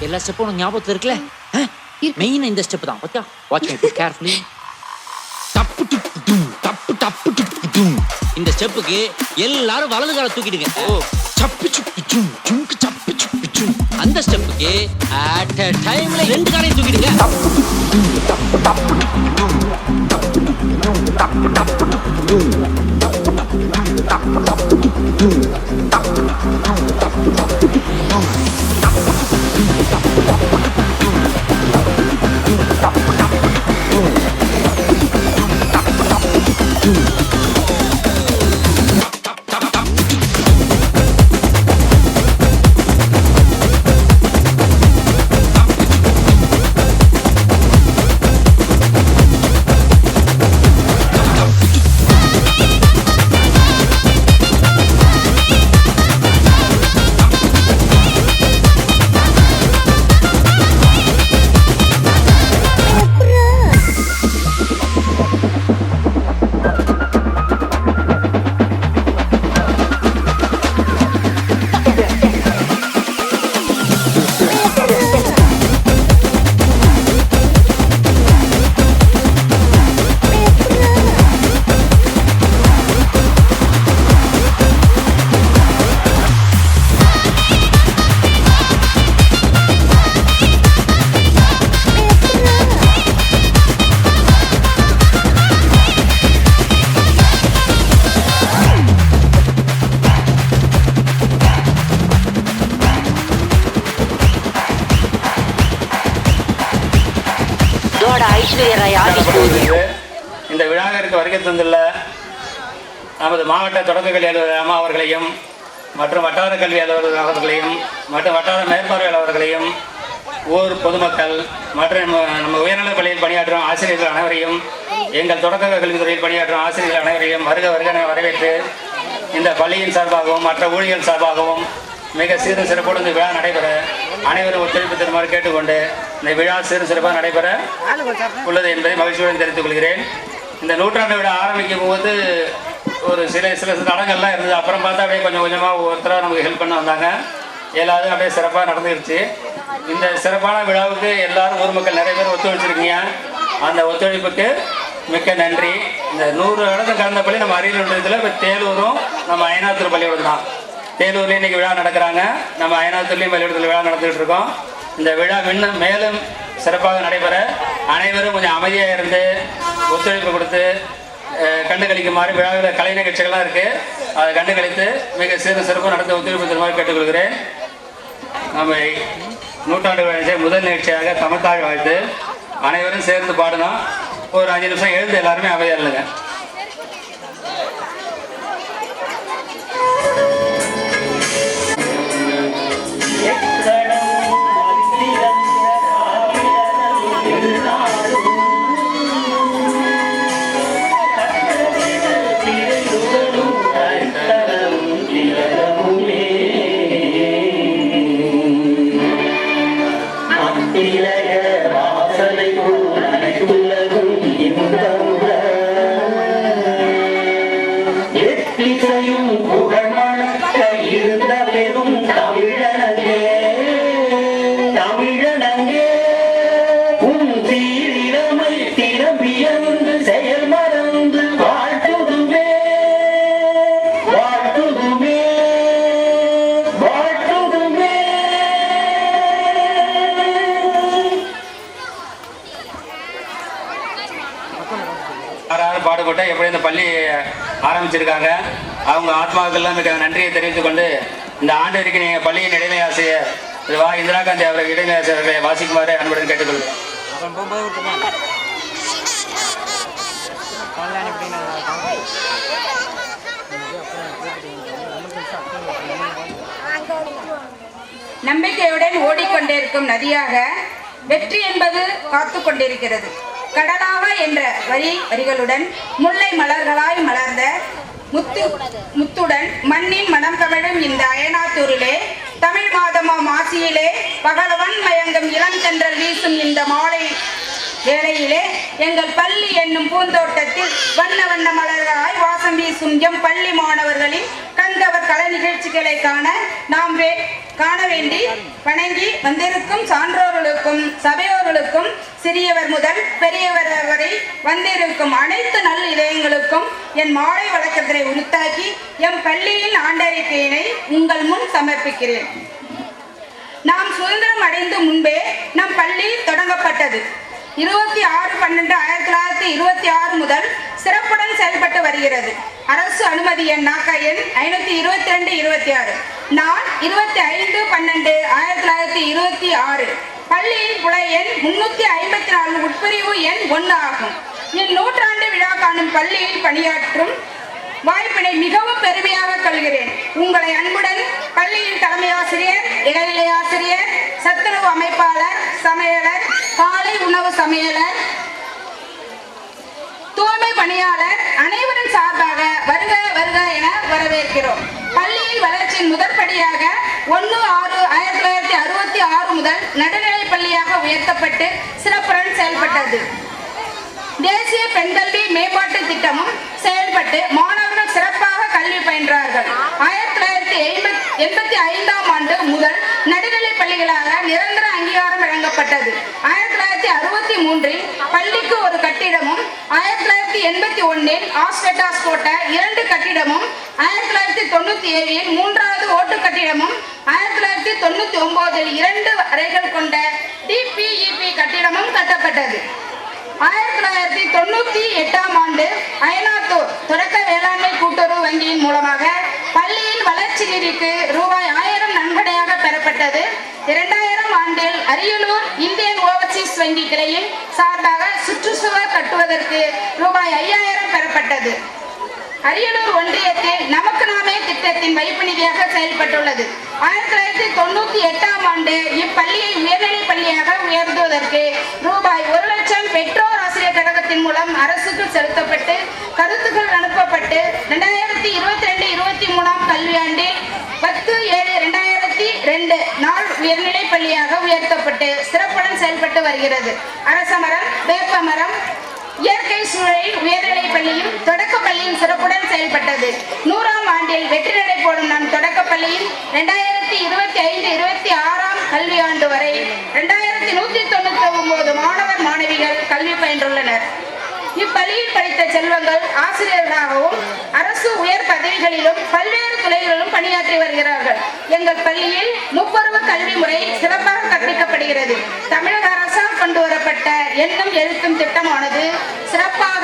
எல்லா ஸ்டெப்பும் உனக்கு ஞாபகத்துல இருக்குல்ல? மெயின் இந்த ஸ்டெப் தான். பாத்தியா? Watch me carefully. டப்பு டப்பு டும் டப்பு டப்பு டப்பு டும். இந்த ஸ்டெப்புக்கு எல்லாரும் வலது காலை தூக்கிடுங்க. சப்பு சுப்பு டும் ஜும்க்கு சப்பு சுப்பு டும். அந்த ஸ்டெப்புக்கு அட் a டைம்ல ரெண்டு காலையும் தூக்கிடுங்க. டப்பு டப்பு டப்பு டும் டப்பு டப்பு டப்பு டும் டப்பு டப்பு டப்பு டும் டப்பு டப்பு டப்பு டும். இந்த விழாவிற்கு வருகை தந்துள்ள நமது மாவட்ட தொடக்க கல்வி அலுவலர் அம்மா அவர்களையும் மற்றும் வட்டார கல்வி அலுவலர் அவர்களையும் மற்றும் வட்டார மேற்பார்வையாளர் அவர்களையும் ஊர் பொதுமக்கள் மற்றும் நம்ம உயர்நிலைப் பள்ளியில் பணியாற்றும் ஆசிரியர்கள் அனைவரையும் எங்கள் தொடக்க கல்வித்துறையில் பணியாற்றும் ஆசிரியர்கள் அனைவரையும் வருக வருக வரவேற்று இந்த பள்ளியின் சார்பாகவும் மற்ற ஊழியர்கள் சார்பாகவும் மிக சீரும் சிறப்போடு இந்த விழா நடைபெற அனைவரும் ஒத்துழைப்பு தருமாறு கேட்டுக்கொண்டு இந்த விழா சீரும் சிறப்பாக நடைபெற உள்ளது என்பதை மகிழ்ச்சியுடன் தெரிவித்துக் கொள்கிறேன். இந்த நூற்றாண்டு விழா ஆரம்பிக்கும் போது ஒரு சில தடங்கள்லாம் இருந்தது. அப்புறம் பார்த்தா அப்படியே கொஞ்சம் கொஞ்சமாக ஒவ்வொருத்தராக நமக்கு ஹெல்ப் பண்ண வந்தாங்க. எல்லாரும் அப்படியே சிறப்பாக நடந்துருச்சு. இந்த சிறப்பான விழாவுக்கு எல்லாரும் ஊர் மக்கள் நிறைய பேர் ஒத்துழைச்சிருக்கீங்க. அந்த ஒத்துழைப்புக்கு மிக்க நன்றி. இந்த 100 இடத்துல கலந்த பள்ளி நம்ம அரியலூர் ஒன்றியத்தில் இப்போ தேலூரும் நம்ம அயனாத்தூர் பள்ளியோடு தான். தேலூர்லேயும் இன்றைக்கி விழா நடக்கிறாங்க. நம்ம அயனாத்தூர்லேயும் பள்ளியோடத்தில் விழா நடந்துகிட்டு இருக்கோம். இந்த விழா இன்னும் மேலும் சிறப்பாக நடைபெற அனைவரும் கொஞ்சம் அமைதியாக இருந்து ஒத்துழைப்பு கொடுத்து கண்டுகளிக்குமாறு விழாவில் கலை நிகழ்ச்சிகள்லாம் இருக்குது. அதை கண்டுகளித்து மிக சிறப்பு நடத்த ஒத்துழைப்பு தருமாறு கேட்டுக்கொள்கிறேன். நம்ம நூற்றாண்டு விழா முதல் நிகழ்ச்சியாக தமிழ்த்தாழ் வாழ்த்து அனைவரும் சேர்ந்து பாடணும். ஒரு 5 நிமிஷம் எழுந்து எல்லாருமே அமைதியாக இல்லைங்க. பாடுபட்ட எப்படி இந்த பள்ளி ஆரம்பிச்சிருக்காங்க. அவங்க ஆத்மாவுக்கெல்லாம் மிக நன்றியை தெரிவித்துக் கொண்டு இந்த ஆண்டு வரைக்கும் நீங்கள் பள்ளியின் இடைநிலை ஆசிரியர் இந்திரா காந்தி அவர்கள் இடைநிலை ஆசிரியர்களை வாசிக்குமாறு அன்புடன் கேட்டுக்கொள்கிறேன். நம்பிக்கையுடன் ஓடிக்கொண்டிருக்கும் நதியாக வெற்றி என்பது காத்து கொண்டிருக்கிறது. கடலாக என்ற வரிகளுடன் முல்லை மலர்களாய் மலர்ந்த முத்துடன் மண்ணின் மனம் கமழும் இந்த அயனாத்தூரிலே தமிழ் மாதமாம் ஆசியிலே பகலவன் மயங்கும் இளந்தென்றல் வீசும் இந்த மாலை வேளையிலே எங்கள் பள்ளி என்னும் பூந்தோட்டத்தில் வண்ண வண்ண மலர்களாய் வாசம் வீசும் எம் பள்ளி மாணவர்களின் கண்கவர் கலை நிகழ்ச்சிகளை காண வேண்டி வணங்கி வந்திருக்கும் சான்றோர்களுக்கும் சபையோர்களுக்கும் சிறியவர் முதல் பெரியவர் வரை வந்திருக்கும் அனைத்து நல் இதயங்களுக்கும் என் மாலை வழக்கத்தினை உரித்தாக்கி எம் பள்ளியின் ஆண்டறிக்கையினை உங்கள் முன் சமர்ப்பிக்கிறேன். நாம் சுதந்திரம் அடைந்து முன்பே நம் பள்ளி தொடங்கப்பட்டது. 26/12/1926 முதல் சிறப்புடன் செயல்பட்டு வருகிறது. அரசு அனுமதி எண் நாக்க எண் 522/26. நான் 25/12/1926. பள்ளியின் புல எண் 354 உட்பிரிவு எண் 1 ஆகும். இந்நூற்றாண்டு விழா காணும் பள்ளியில் பணியாற்றும் வாய்ப்பினை மிகவும் பெருமையாக கொள்கிறேன். உங்களை அன்புடன் பள்ளியின் தலைமை ஆசிரியர், இடைநிலை ஆசிரியர், சத்துணவு அமைப்பாளர், சமையலர், காலை உணவு சமையலர், தூய்மை பணியாளர் அனைவரும் சார்பாக வருக வருக என வரவேற்கிறோம். பள்ளியில் வளர்ச்சியின் முதற்படியாக 1/6/1966 முதல் நடுநிலை பள்ளியாக உயர்த்தப்பட்டு சிறப்புடன் செயல்பட்டது. தேசிய பெண்கல்வி மேம்பாட்டு திட்டமும் செயல்பட்டு மாணவர்கள் சிறப்பாக கல்வி பயின்றார்கள். 1985ஆம் ஆண்டு முதல் நடுநிலை பள்ளிகளாக நிரந்தர அங்கீகாரம் வழங்கப்பட்டது. 1963இல் பள்ளிக்கு ஒரு கட்டிடமும், 1981இல் ஆஸ்பெட்டாஸ் போட்ட 2 கட்டிடமும், 1997இல் 3வது ஓட்டு கட்டிடமும், 1999இல் 2 அறைகள் கொண்ட DPEP கட்டிடமும் கட்டப்பட்டது. 1998ஆம் ஆண்டு அயனாத்தூர் தொடக்க வேளாண்மை கூட்டுறவு வங்கியின் மூலமாக பள்ளியின் வளர்ச்சி நிதிக்கு ரூபாய் 1000 நன்கொடையாக பெறப்பட்டது. 2000ஆம் ஆண்டில் அரியலூர் இந்தியன் ஓவர்சீஸ் வங்கி கிளையின் சார்பாக சுற்றுச்சுவர் கட்டுவதற்கு ரூபாய் 5000 பெறப்பட்டது. அரியலூர் ஒன்றியத்தில் நமக்கு நாமே திட்டத்தின் வைப்பு நிதியாக செயல்பட்டுள்ளது. 1998ஆம் ஆண்டு இப்பள்ளியை உயர்நிலை பள்ளியாக உயர்த்துவதற்கு ரூபாய் 1 லட்சம் பெற்றோர் ஆசிரியர் கழகத்தின் மூலம் அரசுக்கு செலுத்தப்பட்டு கருத்துக்கள் அனுப்பப்பட்டு 2022-23ஆம் கல்வியாண்டில் 10/7/2002 நாள் உயர்நிலை பள்ளியாக உயர்த்தப்பட்டு சிறப்புடன் செயல்பட்டு வருகிறது. அரசமரம், வேப்பமரம், இயற்கை சூழலில் உயர்நிலை பள்ளியும் தொடக்க பள்ளியும் சிறப்புடன் செயல்பட்டது. 100ஆம் ஆண்டில் வெற்றி நடை போடும் நம் தொடக்க பள்ளியில் 2025-26ஆம் கல்வியாண்டு வரை 2199 மாணவர் மாணவிகள் கல்வி பயின்றுள்ளனர். இப்பள்ளியில் படித்த செல்வங்கள் ஆசிரியர்களாகவும் அரசு உயர் பதவிகளிலும் பல்வேறு துறைகளிலும் பணியாற்றி வருகிறார்கள். எங்கள் பள்ளியில் முப்பருவ கல்வி முறை சிறப்பாக கற்பிக்கப்படுகிறது. தமிழக அரசால் கொண்டு வரப்பட்ட எண்ணும் எழுத்தும் திட்டமானது சிறப்பாக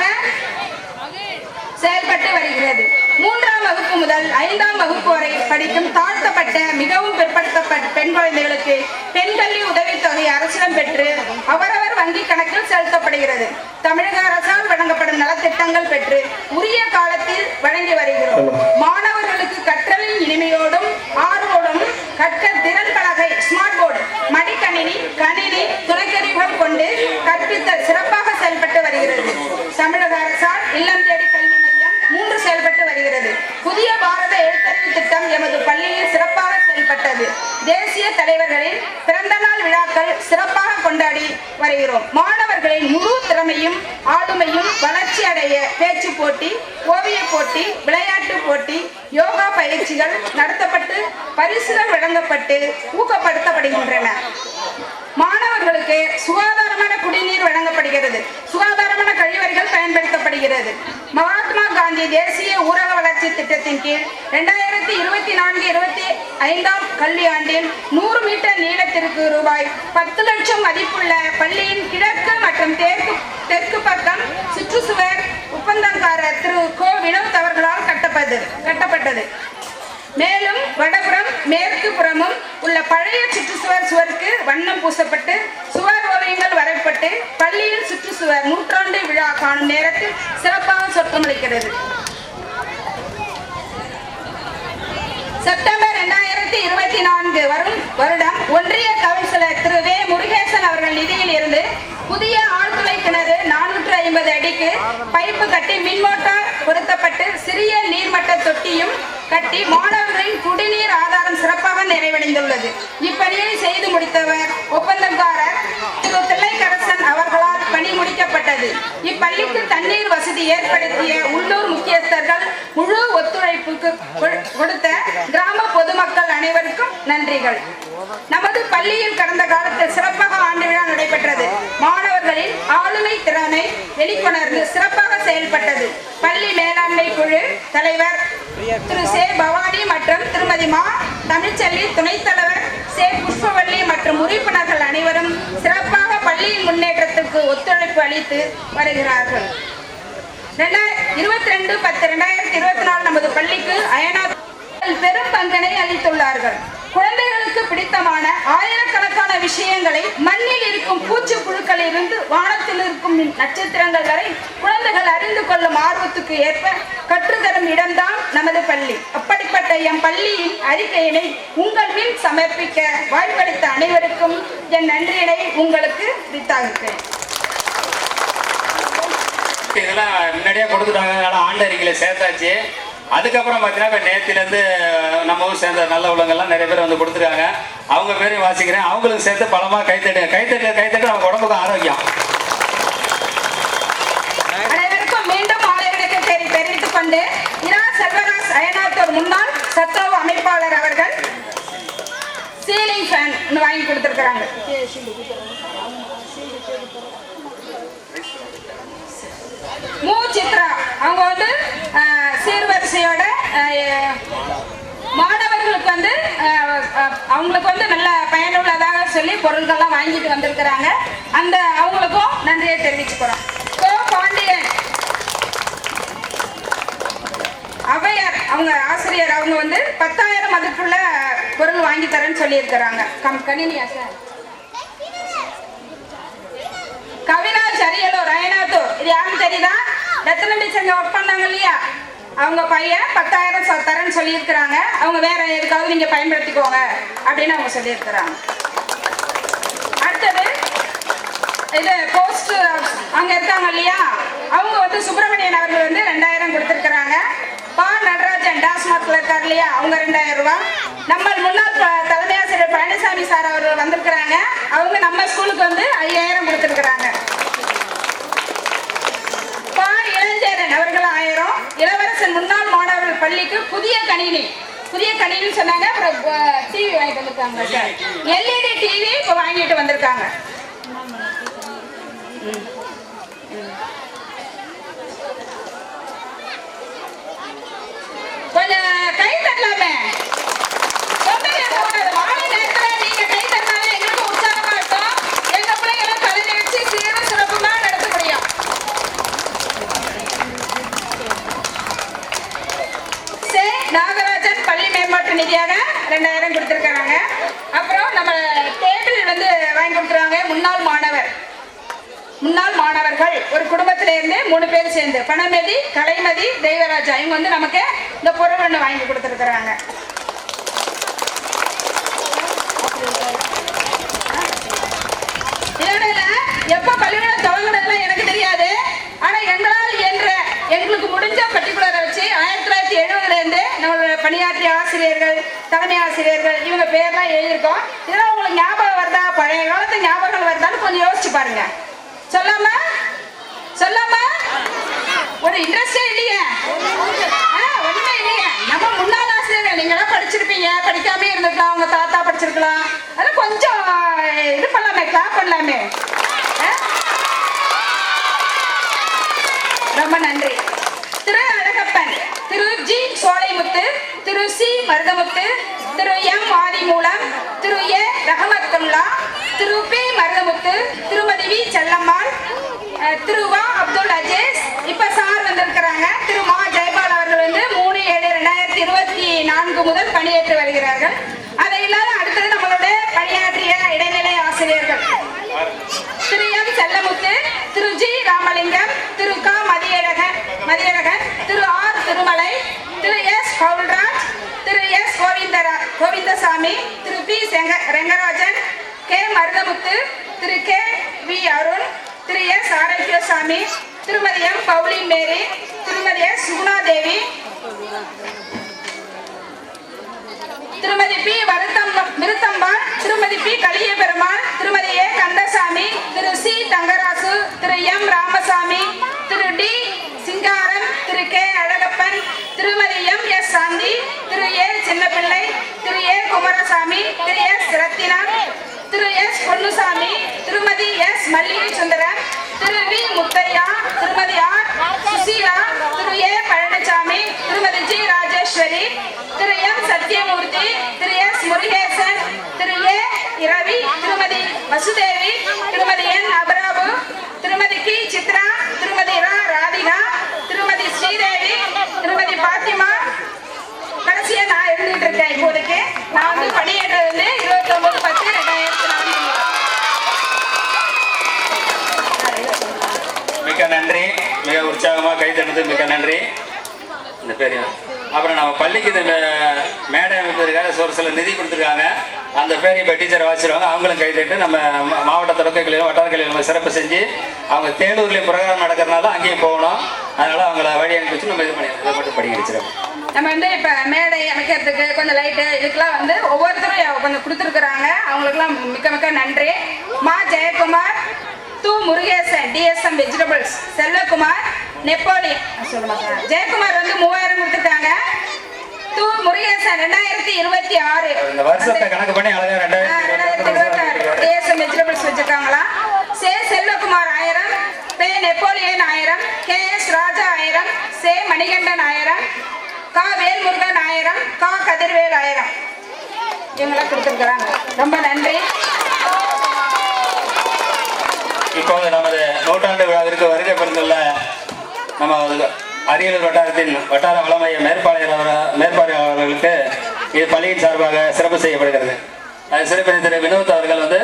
செயல்பட்டு வருகிறது. 3ஆம் வகுப்பு முதல் 5ஆம் வகுப்பு வரை படிக்கும் தாழ்த்தப்பட்ட மிகவும் பிற்படுத்தப்பட்ட பெண் குழந்தைகளுக்கு பெண் கல்வி உதவித்தொகை அரசிடம் பெற்று அவரவர் வங்கி கணக்கில் செலுத்தப்படுகிறது. தமிழக அரசால் வழங்கப்படும் நலத்திட்டங்கள் பெற்று உரிய காலத்தில் வழங்கி வருகிறோம். மாணவர்களுக்கு கற்றலின் இனிமையோடும் ஆர்வலோடும் கற்க திறன் பலகை, ஸ்மார்ட் போர்டு, மடிக்கணினி, கணினி, துணைக்கருவிகள் கொண்டு கற்பித்தல் சிறப்பாக செயல்பட்டு வருகிறது. தமிழக அரசால் இல்லம் தேடி கல்வி மையம் 3 செயல்பட்டு வருகிறது. புதிய பாரத எழுத்தறிவு திட்டம் எமது பள்ளியில் சிறப்பாக செயல்பட்டது. தேசிய தலைவர்களின் பிறந்த நாள் விழாக்கள் சிறப்பாக கொண்டாடி வருகிறோம். மாணவர்களின் முழு திறமையும் ஆளுமையும் வளர்ச்சி அடைய பேச்சு போட்டி, ஓவிய போட்டி, விளையாட்டு போட்டி, யோகா பயிற்சிகள் நடத்தப்பட்டு பரிசுகள் வழங்கப்பட்டு ஊக்கப்படுத்தப்படுகின்றன. மாணவர்களுக்கு சுகாதாரமான குடிநீர் வழங்கப்படுகிறது. சுகாதாரமான கழிவறைகள் பயன்படுத்தப்படுகிறது. மகாத்மா காந்தி தேசிய ஊரக வளர்ச்சி திட்டத்தின் கீழ் 2024-25ஆம் கல்வியாண்டில் 100 மீட்டர் நீளத்திற்கு ரூபாய் 10 லட்சம் மதிப்புள்ள பள்ளியின் கிழக்கு மற்றும் தெற்கு பக்கம் சுற்றுச்சுவர் ஒப்பந்தக்காரர் திரு கோ வினோத் அவர்களால் கட்டப்பட்டது. மேலும் வடபுறம் மேற்கு புறமும் உள்ள பழைய சுற்றுச்சுவருக்கு வண்ணம் பூசப்பட்டு சுவர் ஓவியங்கள் வரையப்பட்டு பள்ளியில் சுற்றுச்சுவர் நூற்றாண்டு விழா காணும் நேரத்தில் சிறப்பாக சொர்க்கமளிக்கிறது. செப்டம்பர் 2024 வரும் வருடம் ஒன்றிய கவுன்சிலர் திரு வே முருகேசன் அவர்கள் நிதியில் இருந்து புதிய ஆழ்துளை கிணறு 450 அடிக்கு பைப்பு கட்டி மின்மோட்டார் பொருத்தப்பட்டு சிறிய நீர்மட்ட தொட்டியும் கட்டி மாணவர்களின் குடிநீர் ஆதாரம் சிறப்பாக நிறைவடைந்துள்ளது. இப்பணியை செய்து முடித்தவர் ஒப்பந்தக்காரர் திரு தில்லைக்கரசன் அவர்களால் பணி முடிக்கப்பட்டது. இப்பள்ளிக்கு தண்ணீர் வசதி ஏற்படுத்திய உள்ளூர் முக்கியஸ்தர்கள் முழு ஒத்துழைப்புக்கு கொடுத்த கிராம பொதுமக்கள் அனைவருக்கும் நன்றிகள். நமது பள்ளியில் கடந்த காலத்தில் சிறப்பாக ஆண்டு விழா நடைபெற்றது. மாணவர்களின் ஆளுமை திறனை வெளிக்கொணர்ந்து சிறப்பாக செயல்பட்டது. பள்ளி மேலாண்மை குழு தலைவர் திரு சே பவானி மற்றும் திருமதி மா தமிழ்ச்செல்வி, துணைத் தலைவர் சே புஷ்பவல்லி மற்றும் உறுப்பினர்கள் அனைவரும் சிறப்பாக பள்ளியின் முன்னேற்றத்திற்கு ஒத்துழைப்பு அளித்து வருகிறார்கள். 22/10/2024 நமது பள்ளிக்கு அயனார் பெரும் பங்கினை அளித்துள்ளார்கள். குழந்தைகளுக்கு பிடித்தமான ஆயிரக்கணக்கான விஷயங்களை மண்ணில் இருக்கும் பூச்சி புழுக்களில் இருந்து வானத்தில் இருக்கும் நட்சத்திரங்கள் வரை குழந்தைகள் அறிந்து கொள்ளும் ஆர்வத்துக்கு ஏற்ப கற்றுத்தரும் இடம்தான் நமது பள்ளி. அப்படிப்பட்ட எம் பள்ளியின் அறிக்கையினை உங்கள் முன் சமர்ப்பிக்க வாய்ப்பளித்த அனைவருக்கும் என் நன்றியினை உங்களுக்கு வித்தாகிறேன். இதெல்லாம் முன்னாடியே கொடுத்துட்டாங்க, அதனால ஆண்டு அறிக்கையில சேர்த்தாச்சு. அதுக்கப்புறம் பார்த்தீங்கன்னா இப்போ நேற்றுலேருந்து நம்ம ஊர் சேர்ந்த நல்ல உள்ளவங்கெல்லாம் நிறைய பேர் வந்து கொடுத்துருக்காங்க. அவங்க பேரையும் வாசிக்கிறேன். அவங்களுக்கு சேர்த்து பலமாக கைத்தட்டு நம்ம உடம்புக்கு ஆரோக்கியம். அனைவருக்கும் மீண்டும் மாலை வணக்கம் தெரிவித்துக் கொண்டு இரா செல்வராஜ் அயனாத்தூர் முன்னாள் சத்துணவு அமைப்பாளர் அவர்கள் சீலிங் ஃபேன் வாங்கி கொடுத்துருக்காங்க. மு சித்ரா அவங்க வந்து சீர்வரிசையோட மாணவர்களுக்கு வந்து அவங்களுக்கு வந்து நல்ல பயனுள்ளதாக சொல்லி பொருட்கள்லாம் வாங்கிட்டு வந்திருக்கிறாங்க. அந்த அவங்களுக்கும் நன்றியை தெரிவிச்சுக்கிறோம். பாண்டியன் அவையார் அவங்க ஆசிரியர், அவங்க வந்து 10,000 மதிப்புள்ள பொருள் வாங்கி தரேன்னு சொல்லி இருக்கிறாங்க. கணினியா சார்? கவிராஜ் அரியலூர் அயனாத்தூர், இது யாருன்னு தெரியுதா? ரத்தன டீச்சர் ஒர்க் பண்ணாங்க இல்லையா, அவங்க பையன் 10,000 தரேன்னு சொல்லியிருக்கிறாங்க. அவங்க வேற எதுக்காவது நீங்க பயன்படுத்திக்கோங்க அப்படின்னு அவங்க சொல்லியிருக்கிறாங்க. அடுத்தது இது போஸ்ட் அங்க இருக்காங்க இல்லையா, அவங்க வந்து சுப்பிரமணியன் அவர்கள் வந்து 2,000 கொடுத்திருக்கிறாங்க. பா நடராஜன் டாஸ்மார்க்ல இருக்கார் இல்லையா, அவங்க 2,000 ரூபாய். நம்ம முன்னாள் தலைமை ஆசிரியர் பழனிசாமி சார் அவர்கள் வந்திருக்கிறாங்க. அவங்க நம்ம ஸ்கூலுக்கு வந்து 5,000 கொடுத்திருக்கிறாங்க. பா இளஞ்சேரன் அவர்கள் 1000. இளவரசன் முன்னாள் மாணவர்கள் பள்ளிக்கு புதிய கணினி சொன்னாங்க. அப்புறம் டிவி வாங்கிட்டு வந்திருக்காங்க சார், LED டிவி இப்போ வாங்கிட்டு வந்திருக்காங்க. கொஞ்சம் கை தட்டலாமே. மாலை நேரத்துல நீங்க கை தட்டினாலே எங்களுக்கு உற்சாகமா இருக்கும். எங்க பிள்ளைங்களை கல்வி வச்சு சீர சிறப்புமா நடத்த முடியும். சே நாகராஜன் பள்ளி மேம்பாட்டு நிதியாக 2,000 கொடுத்திருக்காங்க. அப்புறம் நம்ம டேபிள் வந்து வாங்கி கொடுத்துருவாங்க. முன்னாள் மாணவர்கள் ஒரு குடும்பத்தில இருந்து 3 பேர் சேர்ந்து பணமதி, கலைமதி, தெய்வராஜா இவங்க வந்து நமக்கு இந்த பொருள் ஒன்று வாங்கி கொடுத்துருக்குறாங்க. இதோட எப்ப பள்ளிக்கூடம் தொடங்குறதுலாம் எனக்கு தெரியாது. ஆனா எங்களால் என்ற எங்களுக்கு முடிஞ்ச பர்டிகுலரை வச்சு 1970 இருந்து நம்மளோட பணியாற்றிய ஆசிரியர்கள், தலைமை ஆசிரியர்கள் இவங்க பேர்லாம் எழுதியிருக்கோம். இதெல்லாம் உங்களுக்கு ஞாபகம் வருதா, பழைய காலத்து ஞாபகங்கள் வருதான்னு கொஞ்சம் யோசிச்சு பாருங்க. சொல்லாம ஒரு இன்ட்ரெஸ்டே இல்லையே, ஒண்ணுமே இல்லையே. நம்ம முன்னாள் ஆசிரியர்கள் நீங்களாம் படிச்சிருப்பீங்க, படிக்காம இருந்திருக்கலாம், உங்க தாத்தா படிச்சிருக்கலாம். அதெல்லாம் கொஞ்சம் இது பண்ணலாமே, கிளாப் பண்ணலாமே. ரொம்ப நன்றி. திரு அழகப்பன், திரு ஜி சோலைமுத்து, திரு சி மருதமுத்து, திரு எம் ஆதிமூலம், திரு ஏ ரஹமத்துல்லா, திரு பி மருதமுத்து, திருமதி வி செல்லம்மாள், திரு வா அப்துல் அஜீஸ், இப்ப சார் வந்திருக்கிறாங்க. திரு மா ஜெயபால் அவர்கள் வந்து 3/7/2024 முதல் பணியேற்று வருகிறார்கள். அதை இல்லாத அடுத்தது நம்மளுடைய பணியாற்றிய இடைநிலை ஆசிரியர்கள் திரு எம் செல்லமுத்து, திரு ஜி ராமலிங்கம், திரு க மதியழகன், திரு ஆர் திருமலை, திரு எஸ் பவுல்ராஜ், திரு எஸ் கோவிந்தசாமி, திரு பி ரெங்கராஜன், கே மருதமுத்து, திரு கே வி அருண், திரு எஸ் ஆரோக்கியசாமி, திருமதி எம் பவுலின் மேரி, திருமதி எஸ் சுகுணாதேவி, திருமதி பி விருத்தம்பாள், திருமதி பி கலிய பெருமாள், திருமதி ஏ கந்தசாமி, திரு சி தங்கராசு, திரு எம் ராமசாமி, திரு டி சிங்காரம், திரு கே அழகப்பன், திரு திருமதி எம்.எஸ். சாந்தி, திரு ஏ. சின்னப்பிள்ளை, திரு ஏ. குமாரசாமி, திரு எஸ். ரத்தினா, திரு எஸ். பொன்னுசாமி, திருமதி எஸ். மல்லிகை சுந்தரம், திரு வி. முத்தையா, திருமதி ஆர். சுசீலா, திரு ஏ. பழனிசாமி, திருமதி ஜி. ராஜேஸ்வரி, திரு எம். சத்யமூர்த்தி, திரு எஸ். முருகேசன், திரு ஏ. ரவி, திருமதி வசுதேவி, திருமதி என். அபராபு, திருமதி கி. சித்ரா, திருமதி ரா. ராதிகா, திருமதி ஸ்ரீதேவி, திருமதி பாத்திமா. கடைசியா நான் எழுதிட்டு இருக்கேன். இப்போதைக்கு நான் வந்து பணியேற்றது வந்து 29/10/2004. மிக்க நன்றி. மிக உற்சாகமாக கை தட்டுறது மிக்க நன்றி. இந்த பேர் அப்புறம் நம்ம பள்ளிக்கு இந்த மேடை அமைப்பதற்காக ஒரு சில நிதி கொடுத்துருக்காங்க. அந்த பேர் இப்போ டீச்சரை வாசிடுவாங்க. அவங்களும் கை தட்டு நம்ம மாவட்ட தொடக்க கல்வியிலும் வட்டார கல்வியிலும் சிறப்பு செஞ்சு அவங்க தேனூர்லேயும் ப்ரோக்ராம் நடக்கிறனால அங்கேயும் போகணும். அதனால அவங்கள வழி அனுப்பிச்சு நம்ம இது பண்ணி இதை மட்டும் படிக்க வச்சிருக்கோம். நம்ம வந்து இப்போ மேடை அமைக்கிறதுக்கு கொஞ்சம் லைட்டு இதுக்கெல்லாம் வந்து ஒவ்வொருத்தரும் கொஞ்சம் கொடுத்துருக்குறாங்க. அவங்களுக்குலாம் மிக்க மிக்க நன்றி. மா ஜெயக்குமார், து. Murugesan, DSM vegetables, Selvakumar, Napoleon சொல்லுமா சார், ஜெயக்குமார் வந்து 3000 கொடுத்துருக்காங்க. து. முருகேசன் 2026 இந்த வருஷத்தை கணக்கு பண்ணி அழகா 2026 டிஎஸ்எம் வெஜிடபிள்ஸ் வச்சிருக்காங்களா. சே. செல்வகுமார் 1000, பே. Napoleon 1000, K. எஸ். ராஜா 1000, சே. மணிகண்டன் 1000, கா. வேல்முருகன் 1000, கா. கதிர்வேல் 1000 இவங்களாம் கொடுத்துருக்குறாங்க. ரொம்ப நன்றி. இப்போது நமது நூற்றாண்டு விழாவிற்கு வருகை புரிந்துள்ள நம்ம அரியலூர் வட்டாரத்தின் வட்டார வளமைய மேற்பார்வையாளர்களுக்கு இது பள்ளியின் சார்பாக சிறப்பு செய்யப்படுகிறது. அது சிறப்பினை திரு வினோத் அவர்கள் வந்து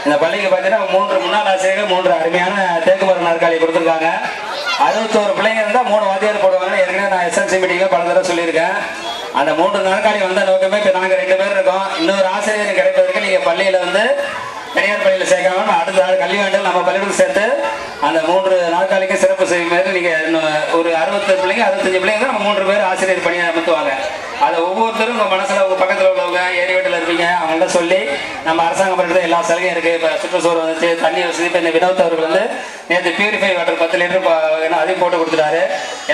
இந்த பள்ளிக்கு பார்த்தீங்கன்னா 3 முன்னாள் ஆசிரியர்கள் 3 அருமையான தேக்குமர நாற்காலி கொடுத்துருக்காங்க. 61 பிள்ளைங்க இருந்தால் 3 வாத்தியார் போடுவாங்கன்னு ஏற்கனவே நான் எஸ்எல்சி மீட்டிங்கில் பல தடவை சொல்லியிருக்கேன். அந்த 3 நாற்காலி வந்த நோக்கமே இப்போ நாங்கள் 2 பேர் இருக்கோம். இன்னொரு ஆசிரியர் கிடைப்பதற்கு நீங்கள் பள்ளியில் வந்து தனியார் பள்ளியில் சேர்க்காம அடுத்த கல்வி ஆண்டில் நம்ம பள்ளியில் சேர்த்து அந்த 3 நாற்காலிக்கு சிறப்பு செய்யும் போது நீங்கள் ஒரு 60 பிள்ளைங்க 65 பிள்ளைங்க தான் நம்ம 3 பேர் ஆசிரியர் பணியை அமர்த்துவாங்க. அதை ஒவ்வொருத்தரும் உங்கள் மனசில் உங்கள் பக்கத்தில் உள்ளவங்க ஏரி வீட்டில் இருப்பீங்க அவங்கள்ட்ட சொல்லி நம்ம அரசாங்கம் பண்ணுறது எல்லா சலுகையும் இருக்குது. இப்போ சுற்றுச்சூழல் வந்துச்சு, தண்ணி வசதி. இப்போ இந்த வினோத் அவர்கள் வந்து நேற்று பியூரிஃபை வாட்டர் 10 லிட்டர் அதையும் போட்டு கொடுத்துட்டாரு.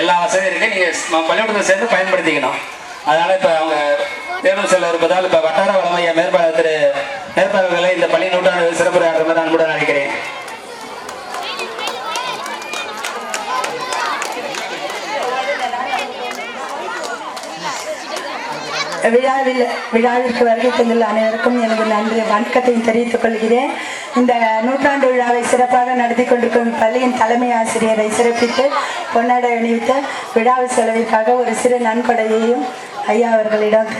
எல்லா வசதியும் இருக்குது. நீங்கள் பள்ளிக்கூடத்தில் சேர்ந்து பயன்படுத்திக்கணும். அதனால் இப்போ அவங்க தேர்வு செல்ல இருப்பதால் இப்போ வட்டார வளமைய மேற்பாளர்களை இந்த பள்ளி நூற்றாண்டு சிறப்புரையாற்ற மாதிரி அன்புடன் நினைக்கிறேன். விழாவிற்கு வருகை தந்துள்ள அனைவருக்கும் எனது நன்றி வணக்கத்தையும் தெரிவித்துக் கொள்கிறேன். இந்த நூற்றாண்டு விழாவை சிறப்பாக நடத்தி கொண்டிருக்கும் பள்ளியின் தலைமை ஆசிரியரை சிறப்பித்து பொன்னாடை அணிவித்த விழாவை செலவிற்காக ஒரு சிறு நன்கொடையையும் ஐயா அவர்களிடம்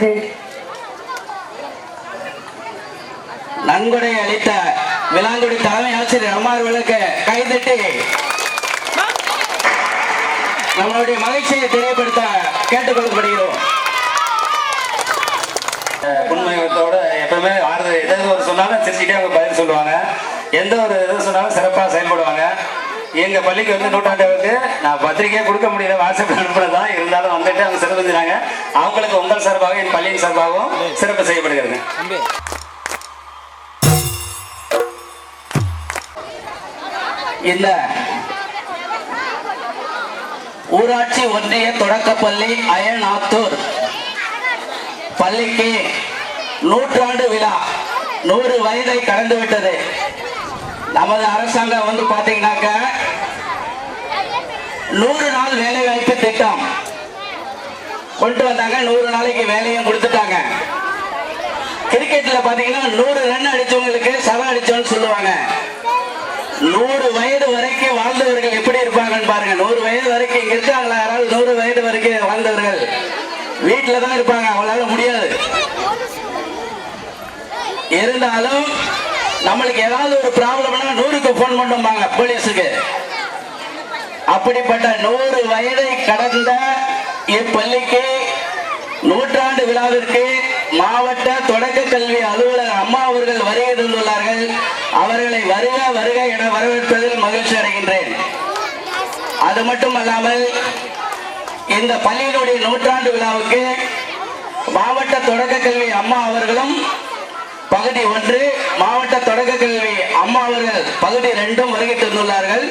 நன்கொடை அளித்த விளாங்குடி தலைமை ஆசிரியர் அம்மா அவர்களுக்கு கைதட்டி நம்மளுடைய மகிழ்ச்சியை தெரியப்படுத்த கேட்டுக்கொள்ளப்படுகிறோம். உண்மையத்தோட எப்பவுமே ஆறுதல் எதாவது ஒரு சொன்னாலும் சிரிச்சுட்டே அவங்க பதில் சொல்லுவாங்க. எந்த ஒரு இது சொன்னாலும் சிறப்பாக செயல்படுவாங்க. எங்கள் பள்ளிக்கு வந்து நூற்றாண்டுக்கு நான் பத்திரிகையே கொடுக்க முடியல, வாட்ஸ்அப்பில் அனுப்புனதான். இருந்தாலும் வந்துட்டு அவங்க சிறப்பு செஞ்சாங்க. அவங்களுக்கு உங்கள் சார்பாக என் பள்ளியின் சார்பாகவும் சிறப்பு செய்யப்படுகிறது. இந்த ஊராட்சி ஒன்றிய தொடக்கப்பள்ளி அயனாத்தூர் பள்ளிக்கு நூற்றாண்டு விழா 100 வயதை கடந்து விட்டது. நமது அரசாங்கம் வந்து பாத்தீங்கன்னாக்க 100 நாள் வேலை வாய்ப்பு திட்டம் கொண்டு வந்தாங்க. 100 நாளைக்கு வேலையும் கொடுத்துட்டாங்க. கிரிக்கெட்ல பாத்தீங்கன்னா 100 ரன் அடிச்சவங்களுக்கு சதம் அடிச்சோன்னு சொல்லுவாங்க. 100 வயது வரைக்கும் வாழ்ந்தவர்கள் எப்படி இருப்பாங்கன்னு பாருங்க. 100 வயது வரைக்கும் இங்க இருக்காங்களா யாராவது? 100 வயது வரைக்கும் வாழ்ந்தவர்கள் வீட்டில தான் இருப்பாங்க. அவங்களால முடியாது. இருந்தாலும் நம்மளுக்கு ஏதாவது ஒரு ப்ராப்ளம்னா 100க்கு போன் பண்ணுவாங்க போலீஸுக்கு. அப்படிப்பட்ட 100 வயதை கடந்த இப்பள்ளிக்கு நூற்றாண்டு விழாவிற்கு மாவட்ட தொடக்க கல்வி அலுவலர் அம்மா அவர்கள் வருகை தந்துள்ளார்கள். அவர்களை வருக வருக என வரவேற்பதில் மகிழ்ச்சி அடைகின்றேன். அது மட்டுமல்லாமல் இந்த பள்ளியினுடைய நூற்றாண்டு விழாவுக்கு மாவட்ட தொடக்க கல்வி அம்மா அவர்களும் பகுதி 1, மாவட்ட தொடக்க கல்வி அம்மா அவர்கள் பகுதி 2 வருகை தந்துள்ளார்கள்.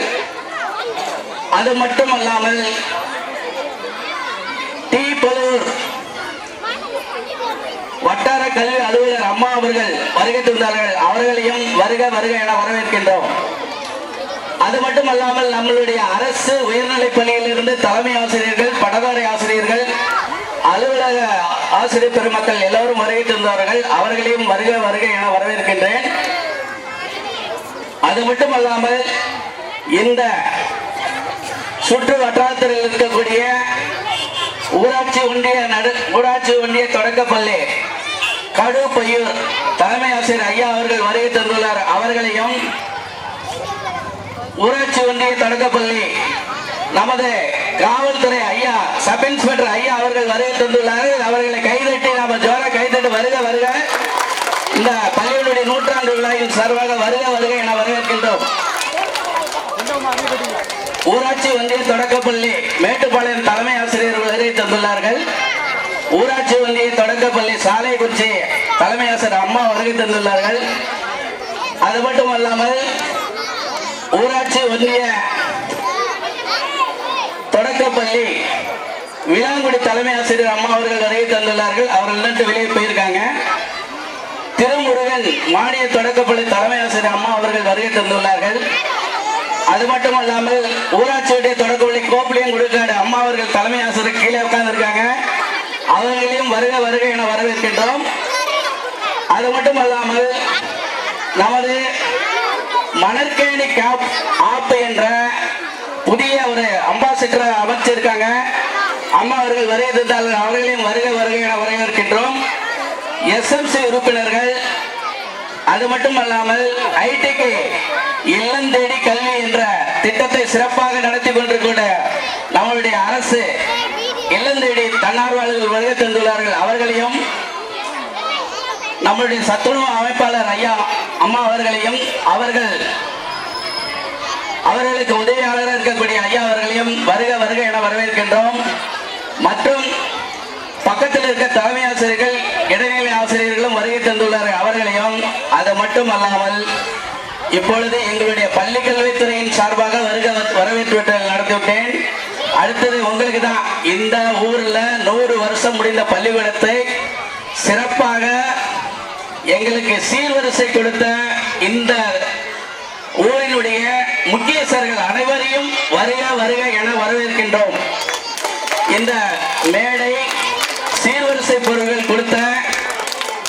அது மட்டுமல்லாமல் டி பலூர் வட்டார கல்வி அலுவலர் அம்மா அவர்கள் வருகை தந்தார்கள். அவர்களையும் வருக வருக என வரவேற்கின்றோம். அது மட்டுமல்லாமல் நம்மளுடைய அரசு உயர்நிலைப் பள்ளியில் இருந்து தலைமை ஆசிரியர்கள், பட்டதாரி ஆசிரியர்கள், அலுவலக ஆசிரியர் பெருமக்கள் எல்லோரும் வருகை தந்தார்கள். அவர்களையும் வருக வருக என வரவேற்கின்றேன். அது மட்டுமல்லாமல் இந்த சுற்று வட்டாரத்தில் இருக்கக்கூடிய ஊராட்சி ஒன்றிய தொடக்கப்பள்ளி கடுப்பையூர் தலைமை ஆசிரியர் ஐயா அவர்கள் வருகை தந்துள்ளார். அவர்களையும் ஊராட்சி ஒன்றிய தொடக்கப்பள்ளி நமது காவல்துறை ஐயா சப் இன்ஸ்பெக்டர் ஐயா அவர்கள் வருகை தந்துள்ளார்கள். அவர்களை கைதட்டி நாம ஜோர கைதட்டி வருக வருக இந்த பள்ளியினுடைய நூற்றாண்டு விழாவின் சார்பாக வருக வருக என வரவேற்கின்றோம். ஊராட்சி ஒன்றிய தொடக்கப்பள்ளி மேட்டுப்பாளையம் தலைமை ஆசிரியர்கள் வருகை தந்துள்ளார்கள். ஊராட்சி ஒன்றிய தொடக்கப்பள்ளி சாலைக்குறிச்சி தலைமை ஆசிரியர் அம்மா வருகை தந்துள்ளார்கள். அது மட்டுமல்லாமல் ஊராட்சி ஒன்றிய தொடக்கப்பள்ளி விளாங்குடி தலைமை ஆசிரியர் அம்மா அவர்கள் வருகை தந்துள்ளார்கள். அவர்கள் வெளியே போயிருக்காங்க. திருமுருகன் மானிய தொடக்கப்பள்ளி தலைமை ஆசிரியர் அம்மா அவர்கள் வருகை தந்துள்ளார்கள். அது மட்டுமல்லாமல் ஊராட்சி ஒன்றிய தொடக்கப்பள்ளி கோப்பிலியம் குடுக்காடு அம்மா அவர்கள் தலைமை ஆசிரியர் கீழே உட்கார்ந்து இருக்காங்க. அவர்களையும் வருக வருக என வரவேற்கின்றோம். அது மட்டுமல்லாமல் நமது மணற்கேணி ஆப் என்ற புதிய ஒரு அம்பாசிடரை அமைச்சிருக்காங்க. அம்மா அவர்கள் வருகை தந்தார்கள். அவர்களையும் வருக வருக என வரவேற்கின்றோம். எஸ்எம்சி உறுப்பினர்கள் அது மட்டுமல்லாமல் ஐடிக்கு இல்லம் தேடி கல்வி என்ற திட்டத்தை சிறப்பாக நடத்தி கொண்டிருக்கிற நம்மளுடைய அரசு இல்லம் தேடி தன்னார்வலர்கள் வருகை தந்துள்ளார்கள். அவர்களையும் நம்மளுடைய சத்துணவு அமைப்பாளர் ஐயா அம்மா அவர்களையும் அவர்களுக்கு உதவியாளராக இருக்கக்கூடிய ஐயா அவர்களையும் வருக வருக என வரவேற்கின்றோம். மற்றும் பக்கத்தில் இருக்க தலைமை ஆசிரியர்கள் இடைநிலை ஆசிரியர்களும் வருகை தந்துள்ளார்கள். அவர்களையும் அது மட்டும் அல்லாமல் இப்பொழுது எங்களுடைய பள்ளி கல்வித்துறையின் சார்பாக வரவேற்று நடத்திவிட்டேன். அடுத்தது உங்களுக்கு தான். இந்த ஊர்ல 100 வருஷம் முடிந்த பள்ளிக்கூடத்தை சிறப்பாக எங்களுக்கு சீர்வரிசை கொடுத்த இந்த ஊரினுடைய முக்கியஸ்தர்கள் அனைவரையும் வருக வருக என வரவேற்கின்றோம். இந்த மேடை சீர்வரிசை பொருட்கள் கொடுத்த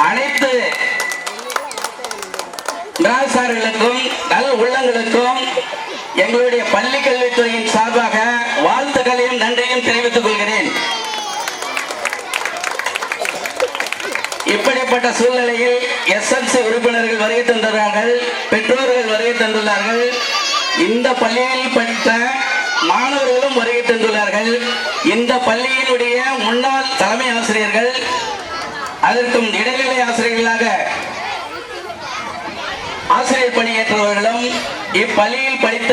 அனைத்து நிராசார்களுக்கும் நல் உள்ளங்களுக்கும் எங்களுடைய பள்ளி கல்வித்துறையின் சார்பாக வாழ்த்துக்களையும் நன்றியும் தெரிவித்துக் கொள்கிறேன். இப்படிப்பட்ட சூழ்நிலையில் எஸ்எல்சி உறுப்பினர்கள் வருகை தந்துள்ளார்கள், பெற்றோர்கள் வருகை தந்துள்ளார்கள், இந்த பள்ளியில் படித்த மாணவர்களும் வருகை தந்துள்ளார்கள். இந்த பள்ளியினுடைய முன்னாள் தலைமை ஆசிரியர்கள், அதற்கும் இடைநிலை ஆசிரியர்களாக ஆசிரியர் பணியேற்றவர்களும், இப்பள்ளியில் படித்த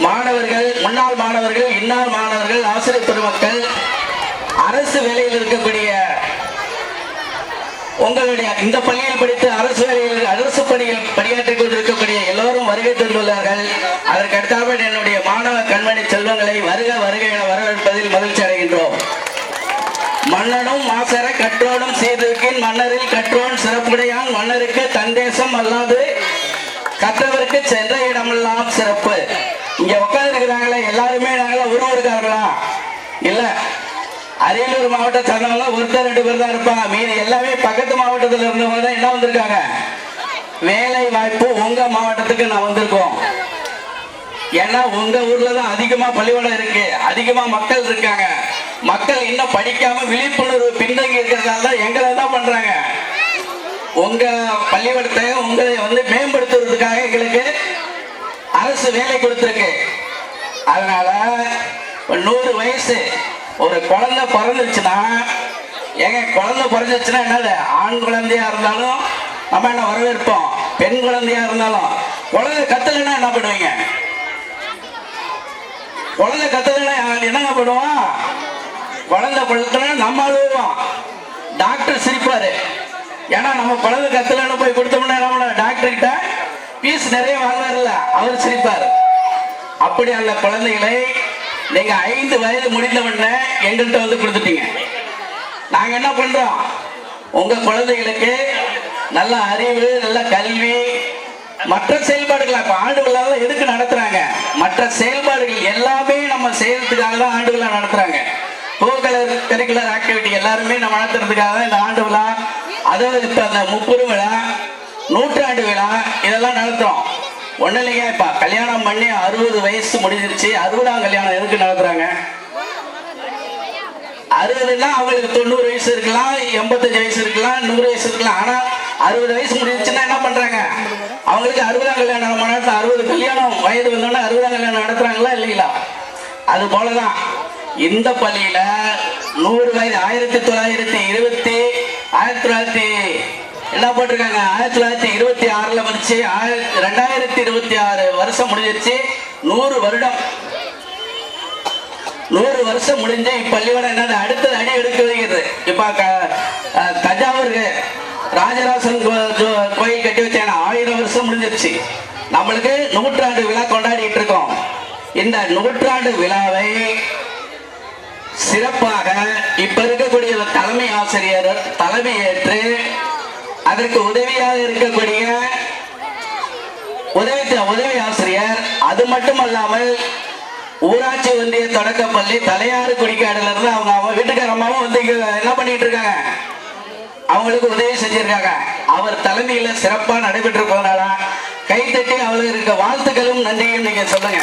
மாணவர்கள், முன்னாள் மாணவர்கள், இன்னார் மாணவர்கள், ஆசிரியர் பெருமக்கள், அரசு வேலையில் இருக்கக்கூடிய உங்களுடைய இந்த பள்ளியில் படித்து அரசு பணியில் பணியாற்றிக் கொண்டிருக்கக்கூடிய எல்லோரும் வருகை தந்துள்ளார்கள். அதற்கு அடுத்தாமல் என்னுடைய மாணவ கண்மணி செல்வங்களை வருக வருக என வரவேற்பதில் மகிழ்ச்சி அடைகின்றோம். மன்னனும் மாசர கற்றோடும் சீர்தூக்கின் மன்னரில் கற்றோன் சிறப்புடையான் மன்னருக்கு தந்தேசம் அல்லாது கற்றவருக்கு சென்ற இடமெல்லாம் சிறப்பு. இங்க உட்கார்ந்து இருக்கிறாங்களே எல்லாருமே நாங்கள ஒருவருக்காரங்களா இல்ல, அரியலூர் மாவட்ட சார்ந்தவங்க ஒருத்தர் 2 பேர் தான் இருப்பாங்க. மீறி எல்லாமே பக்கத்து மாவட்டத்தில் இருந்தவங்க தான் என்ன வந்திருக்காங்க. வேலை வாய்ப்பு உங்க மாவட்டத்துக்கு நான் வந்திருக்கோம். ஏன்னா உங்க ஊர்ல தான் அதிகமா பள்ளிக்கூடம் இருக்கு, அதிகமா மக்கள் இருக்காங்க. மக்கள் இன்னும் படிக்காம விழிப்புணர்வு பின்தங்கி இருக்கிறதால தான் எங்களை என்ன பண்றாங்க, உங்க பள்ளிக்கூடத்தை உங்களை மேம்படுத்துறதுக்காக எங்களுக்கு அரசு வேலை கொடுத்திருக்கு. அதனால 100 வயசு ஒரு குழந்தை பிறந்துச்சுன்னா, குழந்தை பிறந்துச்சுன்னா என்னது, ஆண் குழந்தையா இருந்தாலும் நம்ம என்ன வரவேற்போம், பெண் குழந்தையா இருந்தாலும். குழந்தை கத்தலைன்னா என்ன பண்ணுவீங்க, குழந்தை கத்தலைன்னா என்னங்க பண்ணுவோம், குழந்தை பிறந்தா நம்ம அழுவோம், டாக்டர் சிரிப்பாரு. ஏன்னா நம்ம குழந்தை கத்தலைன்னு போய் கொடுத்தோம்னா நம்ம டாக்டர் கிட்ட பீஸ் நிறைய வாங்குவார்ல, அவர் சிரிப்பார். அப்படி அந்த குழந்தைகளை நீங்க 5 வயது முடிந்தவொடனே எங்கள்கிட்ட வந்து கொடுத்துட்டீங்க. நாங்க என்ன பண்றோம், உங்க குழந்தைகளுக்கு நல்ல அறிவு, நல்ல கல்வி, மற்ற செயல்பாடுகள். இப்ப ஆண்டு விழா எதுக்கு நடத்துறாங்க, மற்ற செயல்பாடுகள் எல்லாமே நம்ம செய்யறதுக்காக தான் ஆண்டு விழா நடத்துறாங்க. கரிக்குலர் ஆக்டிவிட்டி எல்லாருமே நம்ம நடத்துறதுக்காக தான் இந்த ஆண்டு விழா. அதாவது இப்ப அந்த 30 விழா, 100ஆண்டு விழா இதெல்லாம் நடத்துறோம். ஒண்ணு இல்லைங்க, இப்ப கல்யாணம் பண்ணி 60 வயசு முடிஞ்சிருச்சு, 60ஆம் கல்யாணம் எதுக்கு நடத்துறாங்க, 60ன்னா அவங்களுக்கு 90 வயசு இருக்கலாம், 85 வயசு இருக்கலாம், 100 வயசு இருக்கலாம். ஆனா 60 வயசு முடிஞ்சிச்சுன்னா என்ன பண்றாங்க, அவங்களுக்கு 60ஆம் கல்யாணம் 60 கல்யாணம் வயது வந்தோன்னா 60ஆம் கல்யாணம் நடத்துறாங்களா இல்லைங்களா. அது போலதான் இந்த பள்ளியில 100 வயது 1920 என்ன போட்டிருக்காங்க, 1926ல வந்துச்சு, 2026 வருஷம் முடிஞ்சிருச்சு. 100 வருடம் 100 வருஷம் முடிஞ்சு இப்பள்ளியோட என்னது அடுத்தது அடி எடுக்க வைக்கிறது. இப்ப தஞ்சாவூர் ராஜராசன் கோயில் கட்டி வச்சாங்க, 1000 வருஷம் முடிஞ்சிருச்சு. நம்மளுக்கு 100ஆண்டு விழா கொண்டாடிட்டு இருக்கோம். இந்த 100ஆண்டு விழாவை சிறப்பாக இப்ப இருக்கக்கூடிய தலைமை ஆசிரியர் தலைமையேற்று அதற்கு உதவியாக இருக்கக்கூடிய உதவி ஆசிரியர், அது மட்டுமல்லாமல் ஊராட்சி ஒன்றிய தொடக்கப்பள்ளி தலையாறு குடிக்காடுல இருந்து அவங்க வீட்டுக்கார அம்மாவும் வந்து என்ன பண்ணிட்டு இருக்காங்க, அவங்களுக்கு உதவி செஞ்சிருக்காங்க. அவர் தலைமையில சிறப்பா நடைபெற்று போனால கைத்தட்டி அவங்களுக்கு இருக்க வாழ்த்துக்களும் நன்றியும் நீங்க சொல்லுங்க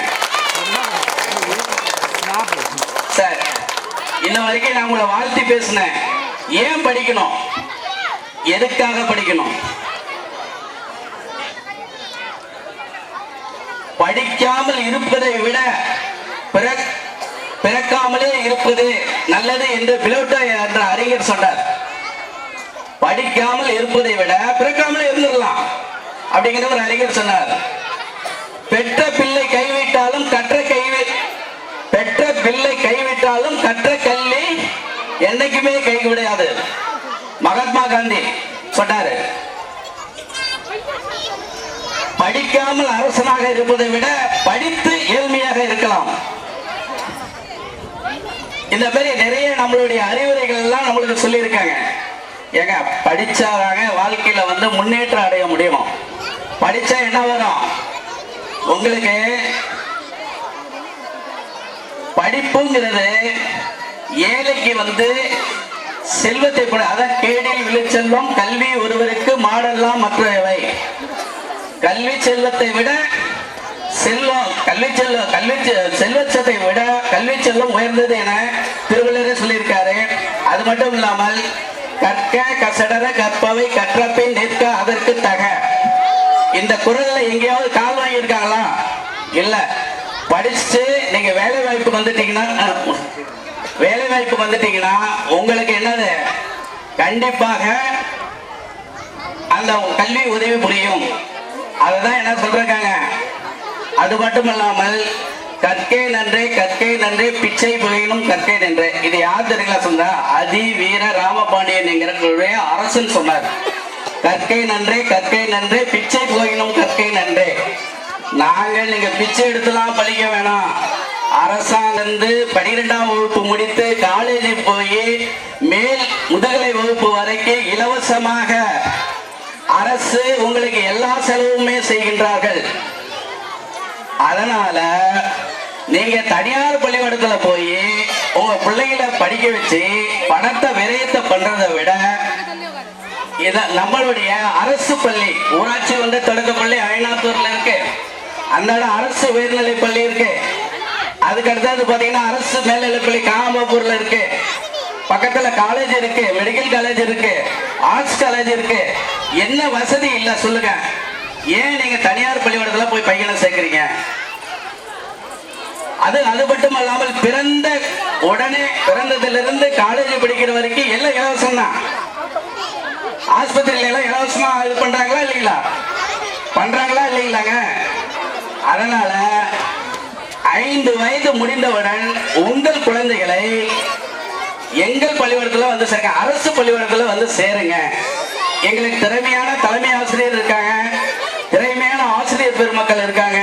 சார். இன்ன வரைக்கும் நான் உங்களை வாழ்த்தி பேசினேன். ஏன் படிக்கணும், எதுக்காக படிக்கணும், படிக்காமல் இருப்பதை விட பிறக்காமலே இருப்பது நல்லது என்று பிளோட்டோ என்ற அறிஞர் சொன்னார். படிக்காமல் இருப்பதை விட பிறக்காமலே இருந்துடலாம் அப்படிங்கிற ஒரு அறிஞர் சொன்னார். பெற்ற பிள்ளை கைவிட்டாலும் கற்ற கல்வி என்னைக்குமே கைவிடாது. மகாத்மா காந்தி சொன்னாரு. படிக்காமல் அரசனாக இருப்பதை விட படித்து ஏழ்மையாக இருக்கலாம். இந்த மாதிரி நிறைய நம்மளுடைய அறிவுரைகள் எல்லாம் நம்மளுக்கு சொல்லி இருக்காங்க. ஏங்க படிச்சாதாங்க வாழ்க்கையில வந்து முன்னேற்றம் அடைய முடியும். படிச்சா என்ன வரும் உங்களுக்கு? படிப்புங்கிறது ஏழைக்கு வந்து செல்வத்தை போல, அதான் கேடில் விழுச்செல்வம் கல்வி ஒருவருக்கு மாடெல்லாம் மற்றவை. கல்வி செல்வத்தை விட செல்வத்தை விட கல்வி செல்வம் உயர்ந்தது என திருவள்ளுவரே சொல்லியிருக்காரு. அது மட்டும் இல்லாமல் கற்க கசடர கற்பவை கற்றபின் நிற்க அதற்கு தக. இந்த குரல்ல எங்கேயாவது கால் வாங்கி இருக்காங்களா? இல்ல. படிச்சுட்டு நீங்க வேலை வாய்ப்புக்கு வந்துட்டீங்கன்னா உங்களுக்கு என்னது? கண்டிப்பாக அந்த கல்வி உதவி புரியும். அதுதான் என்ன சொல்றாங்க. அது மட்டும் இல்லாமல் கற்கை நன்றே பிச்சை புகையினும் கற்கை நன்றே. இது யார் தெரியுங்களா சொன்னா? அதி வீர ராமபாண்டியன் என்கிற அரசன் சொன்னார். கற்கை நன்றே பிச்சை புகையினும் கற்கை நன்றே. நாங்கள் நீங்க பிச்சை எடுத்துலாம் படிக்க வேணாம். அரசாங்கம் 12ஆம் வகுப்பு முடித்து காலேஜில் போய் மேல் முதுகலை வகுப்பு வரைக்கும் இலவசமாக அரசு உங்களுக்கு எல்லா செலவுமே செய்கின்றார்கள். அதனால நீங்க தனியார் பள்ளிக்கூடத்துல போய் உங்க பிள்ளைகளை படிக்க வச்சு பணத்தை விரயத்தை பண்றதை விட நம்மளுடைய அரசு பள்ளி, ஊராட்சி வந்து தொடக்க பள்ளி அயனாத்தூர்ல இருக்கு, அந்த அரசு உயர்நிலை பள்ளி இருக்கு. அதுக்கு அடுத்தது பாத்தீங்கன்னா அரசு மேல்நிலைப்பள்ளி காமாப்பூர்ல இருக்கு. பக்கத்துல காலேஜ் இருக்கு, மெடிக்கல் காலேஜ் இருக்கு, ஆர்ட்ஸ் காலேஜ் இருக்கு. என்ன வசதி இல்ல சொல்லுங்க? ஏன் நீங்க தனியார் பள்ளிக்கூடத்துல போய் பையனை சேர்க்கிறீங்க? அது மட்டும் இல்லாமல் பிறந்ததிலிருந்து காலேஜ் படிக்கிற வரைக்கும் எல்லாம் இலவசம் தான். ஆஸ்பத்திரியில எல்லாம் இலவசமா இது பண்றாங்களா இல்லைங்களா? பண்றாங்களா இல்லைங்களாங்க? அதனால 5 வயது முடிந்தவுடன் உங்கள் குழந்தைகளை எங்கள் பள்ளிக்கூடத்துல வந்து சேருங்க, அரசு பள்ளிக்கூடத்துல வந்து சேருங்க. எங்களுக்கு திறமையான தலைமை ஆசிரியர் இருக்காங்க, திறமையான ஆசிரியர் பெருமக்கள் இருக்காங்க.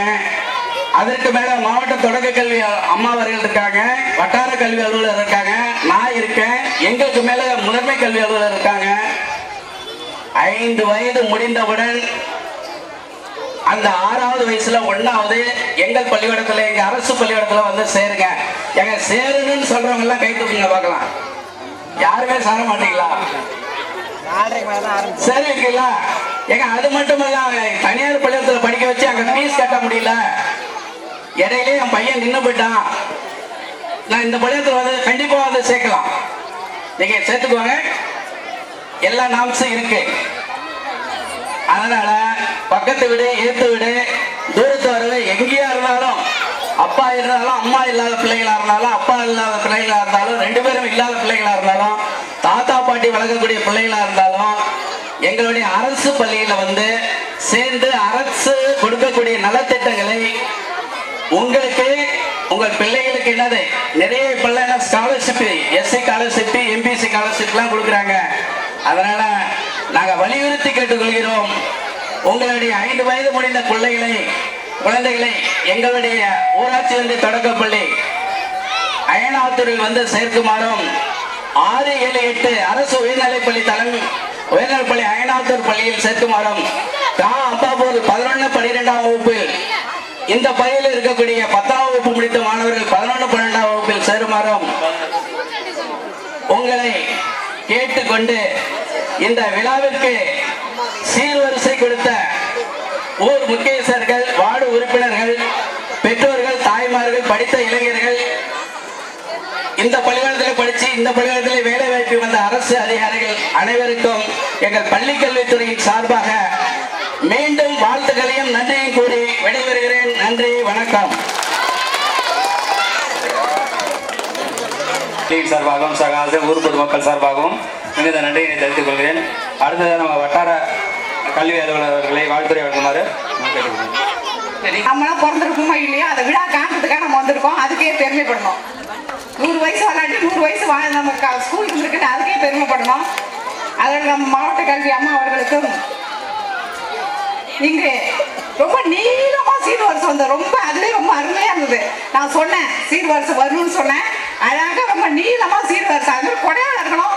அதற்கு மேல மாவட்ட தொடக்க கல்வி அம்மா அவர்கள் இருக்காங்க, வட்டார கல்வி அலுவலர் இருக்காங்க, நான் இருக்கேன், எங்களுக்கு மேல முதன்மை கல்வி அலுவலர் இருக்காங்க. 5 வயது முடிந்தவுடன் அந்த 6வது வயசுல 1வது எங்கள் பள்ளிக்கூடத்துல, எங்க அரசு பள்ளிக்கூடத்துல வந்து சேருங்க. எங்க சேருன்னு சொல்றவங்க எல்லாம் கை தூக்குங்க பார்க்கலாம். யாருமே சேர மாட்டீங்களா? சரிங்களா? எங்க அது மட்டும் இல்ல, தனியார் பள்ளிக்கூடத்துல படிக்க வச்சு அங்க ஃபீஸ் கட்ட முடியல, இடையிலே என் பையன் நின்று போயிட்டான், நான் இந்த பள்ளிக்கூடத்துல வந்து கண்டிப்பா வந்து சேர்க்கலாம். நீங்க சேர்த்துக்குவாங்க, எல்லா நாம்ஸும் இருக்கு. அதனால பக்கத்து வீடு, ஏத்து வீடு, தூரத்து வரவு எங்கேயா இருந்தாலும், அப்பா இருந்தாலும் அம்மா இல்லாத பிள்ளைகளா இருந்தாலும், அப்பா இல்லாத பிள்ளைகளா இருந்தாலும், 2 பேரும் இல்லாத பிள்ளைகளா இருந்தாலும், தாத்தா பாட்டி வளர்க்கக்கூடிய பிள்ளைகளா இருந்தாலும், எங்களுடைய அரசு பள்ளியில வந்து சேர்ந்து அரசு கொடுக்கக்கூடிய நலத்திட்டங்களை உங்களுக்கு உங்கள் பிள்ளைகளுக்கு என்னது நிறைய பிள்ளைங்க scholarship, SC scholarship, MBC scholarship எல்லாம் கொடுக்குறாங்க. அதனால நாங்க வலியுறுத்தி கேட்டுக்கொள்கிறோம், உங்களுடைய 5 வயது முடிந்த குழந்தைகளை எங்களுடைய ஊராட்சி ஒன்றிய தொடக்கப்பள்ளி அயனாத்தூரில் வந்து சேர்க்குமாறும், 6, 7, 8 அரசு உயர்நிலைப்பள்ளி அயனாத்தூர் பள்ளியில் சேர்க்குமாறும், அப்பாப்பூர் 11, 12ஆம் வகுப்பில் இந்த பள்ளியில் இருக்கக்கூடிய 10ஆம் வகுப்பு முடித்த மாணவர்கள் 11, 12ஆம் வகுப்பில் சேருமாறும் உங்களை கேட்டுக்கொண்டு, இந்த விழாவிற்கு சீர்வரிசை கொடுத்த ஊர் முக்கியஸ்தர்கள், வார்டு உறுப்பினர்கள், பெற்றோர்கள், தாய்மார்கள், படித்த இளைஞர்கள், இந்த பள்ளிக்கூடத்தில் படிச்சு இந்த பள்ளிக்கூடத்தில் வேலை வாய்ப்பு வந்த அரசு அதிகாரிகள் அனைவருக்கும் எங்கள் பள்ளி கல்வித்துறையின் சார்பாக மீண்டும் வாழ்த்துக்களையும் நன்றியும் கூறி விடைபெறுகிறேன். நன்றி. வணக்கம். சார்பாகவும் சக ஊர் பொதுமக்கள் சார்பாகவும் மிகுந்த நன்றியினை தெரிவித்துக் கொள்கிறேன். அடுத்ததாக நம்ம வட்டார கல்வி அலுவலர்களை வாழ்த்துறை வழங்குமாறு நம்மளாம் பிறந்திருக்கோமோ இல்லையோ அந்த விழா காண்றதுக்காக நம்ம வந்திருக்கோம். அதுக்கே பெருமைப்படணும். 100 வயசு விளையாட்டி 100 வயசு நம்ம ஸ்கூல் இருக்குன்னு அதுக்கே பெருமைப்படணும். அதில் நம்ம மாவட்ட கல்வி அம்மா அவர்களுக்கும் இங்கு ரொம்ப நீளமா சீர்வரிசை வந்தது. ரொம்ப அதுவே ரொம்ப அருமையா இருந்தது. நான் சொன்னேன் சீர்வரிசை வரணும்னு சொன்னேன். அழகாக ரொம்ப நீளமா சீர்வரிசை அது மாதிரி கொடையாக இருக்கணும்.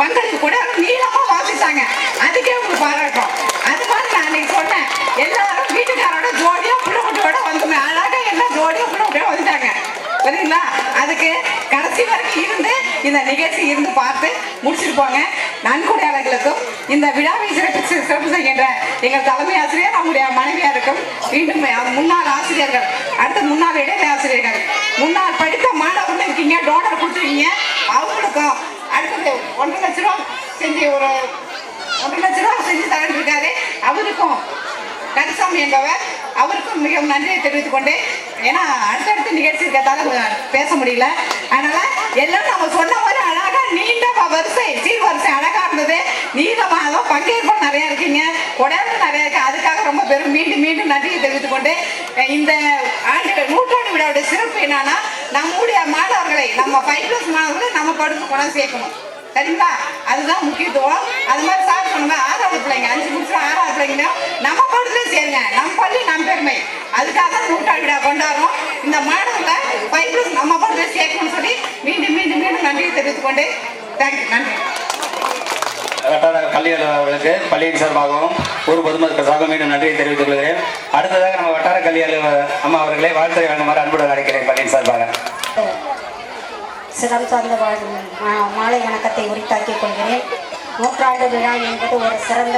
பங்களிப்பு கொடையாக நீளமா வாசிச்சாங்க. அதுக்கே உங்களுக்கு பாராட்டும். அது மாதிரி நான் அன்னைக்கு சொன்னேன் எல்லாரும் வீட்டுக்காரோட ஜோடியா பிள்ளைக்குட்டியோட வந்துமே அழகா எல்லாம் ஜோடியா பிள்ளைக்குட்டியோட வந்துட்டாங்க. சரிங்களா? அதுக்கு கடைசி வரைக்கும் இருந்து இந்த நிகழ்ச்சி இருந்து பார்த்து முடிச்சுட்டு போங்க. நன்கொடையாளர்களுக்கும் இந்த விழாவை சிறப்பு செய்கின்ற எங்கள் தலைமை ஆசிரியர் நம்முடைய மனைவியா இருக்கும். மீண்டும் முன்னாள் ஆசிரியர்கள், அடுத்து முன்னாள் இடைநிலை ஆசிரியர்கள், முன்னாள் படித்த மாணவர்கள் இருக்கீங்க, டோனர் கொடுத்துருக்கீங்க. அவங்களுக்கும் அடுத்தது 1.5 லட்ச ரூபா செஞ்சு 1.5 லட்ச ரூபா செஞ்சு தரேன் இருக்காரு. அவருக்கும் கருசாமி என்பவர் அவருக்கும் மிகவும் நன்றியை தெரிவித்துக் கொண்டு, ஏன்னா அடுத்தடுத்து நிகழ்ச்சி இருக்கிறதால பேச முடியல. அதனால எல்லாம் நம்ம சொன்ன மாதிரி அழகா நீண்ட வரிசை சீர்வரிசை அழகா இருந்தது. நீளமாக பங்கேற்பு நிறைய இருக்கீங்க, உடம்பு நிறைய இருக்கு. அதுக்காக ரொம்ப பெரும் மீண்டும் நன்றியை தெரிவித்துக் கொண்டு, இந்த ஆண்டு நூற்றாண்டு விழாவுடைய சிறப்பு என்னன்னா நம்முடைய மாணவர்களை நம்ம 5+ மாணவர்களை நம்ம படுத்து கொண்டாந்து சேர்க்கணும். சரிங்களா? அதுதான் முக்கியத்துவம். அது மாதிரி சார் சொன்னாங்க 6வது பிள்ளைங்க 5 முடிச்சு 6வது பிள்ளைங்க நம்ம படுத்துல சேருங்க. நம்ம பள்ளி நம் பெருமை. அதுக்காக தான் நூற்றாண்டு விழா கொண்டாடுறோம். இந்த மாணவர்களை 5+ நம்ம படுத்துல சேர்க்கணும்னு சொல்லி மீண்டும் நன்றியை தெரிவித்துக் கொண்டு தேங்க்யூ. நன்றி. வட்டார கல்வி அலுவலர்களுக்கு பள்ளியின் சார்பாகவும் ஊர் பொதுமக்கள் சார்பாக மீண்டும் நன்றியை தெரிவித்துக் கொள்கிறேன். அடுத்ததாக நம்ம வட்டார கல்வி அலுவலர் அம்மா அவர்களை வாழ்த்துறை வழங்குமாறு அன்புடன் அழைக்கிறேன் பள்ளியின் சார்பாக. சிரம் சார்ந்த மாலை வணக்கத்தை உரித்தாக்கிக் கொள்கிறேன். நூற்றாண்டு விழா என்பது ஒரு சிறந்த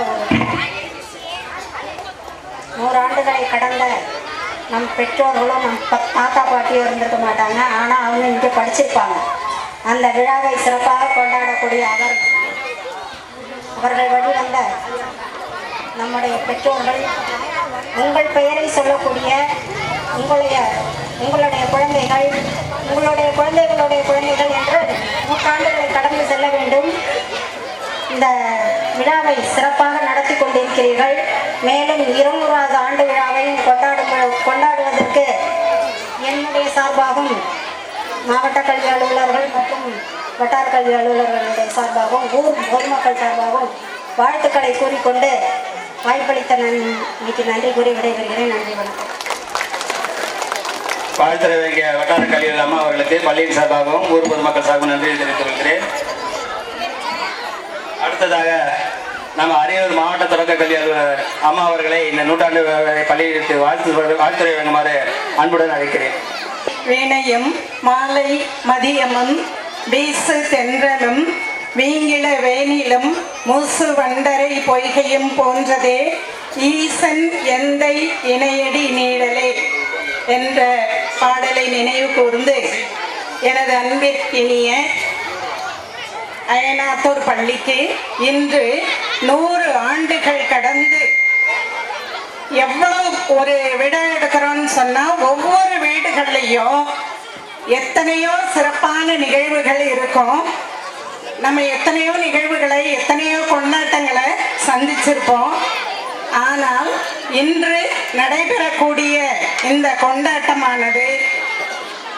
100 ஆண்டுகளை கடந்த நம் பெற்றோர்களும் நம் தாத்தா பாட்டியும் இருந்திருக்க மாட்டாங்க. ஆனால் அவங்க இங்கே படிச்சிருப்பாங்க. அந்த விழாவை சிறப்பாக கொண்டாடக்கூடிய அவர்கள் வழிவந்த நம்முடைய பெற்றோர்கள் உங்கள் பெயரை சொல்லக்கூடிய உங்களுடைய குழந்தைகள் உங்களுடைய குழந்தைகள் என்று நூற்றாண்டுகளை கடந்து செல்ல வேண்டும். இந்த விழாவை சிறப்பாக நடத்தி கொண்டிருக்கிறீர்கள். மேலும் 200வது ஆண்டு விழாவையும் கொண்டாடுவதற்கு என்னுடைய சார்பாகவும் மாவட்ட கல்வி அலுவலர்கள் மற்றும் வட்டார கல்வி அலுவலர்களுடைய சார்பாகவும் ஊர் பொதுமக்கள் சார்பாகவும் வாழ்த்துக்களை கூறிக்கொண்டு வாய்ப்பளித்த இன்னைக்கு நன்றி கூறி விடைபெறுகிறேன். நன்றி, வணக்கம். வாழ்த்துறை வைக்க வட்டார கல்வி அம்மா அவர்களுக்கு பள்ளியின் சார்பாகவும் ஊர் பொதுமக்கள் சார்பாகவும் நன்றியை தெரிவித்துக் கொள்கிறேன். அடுத்ததாக நம்ம அரியலூர் மாவட்ட தொடக்க கல்வி அலுவலர் அம்மா அவர்களை இந்த நூற்றாண்டு பள்ளியிற்கு வாழ்த்துறை வழங்குமாறு அன்புடன் அழைக்கிறேன். வீணையும் மாலை மதியமும் வீசு தென்றலும் வீங்கில வேனிலும் மூசு வண்டரை பொய்கையும் போன்றதே ஈசன் எந்தை இணையடி நீடலே என்ற பாடலை நினைவு கூர்ந்து எனது அன்பிற்கினிய அயனாத்தூர் பள்ளிக்கு இன்று 100 ஆண்டுகள் கடந்து எவ்வளவு ஒரு விழா எடுக்கிறோம்னு சொன்னா ஒவ்வொரு வீடுகள்லையும் எத்தனையோ சிறப்பான நிகழ்வுகள் இருக்கும். நம்ம எத்தனையோ நிகழ்வுகளை எத்தனையோ கொண்டாட்டங்களை சந்திச்சிருப்போம். ஆனால் இன்று நடைபெறக்கூடிய இந்த கொண்டாட்டமானது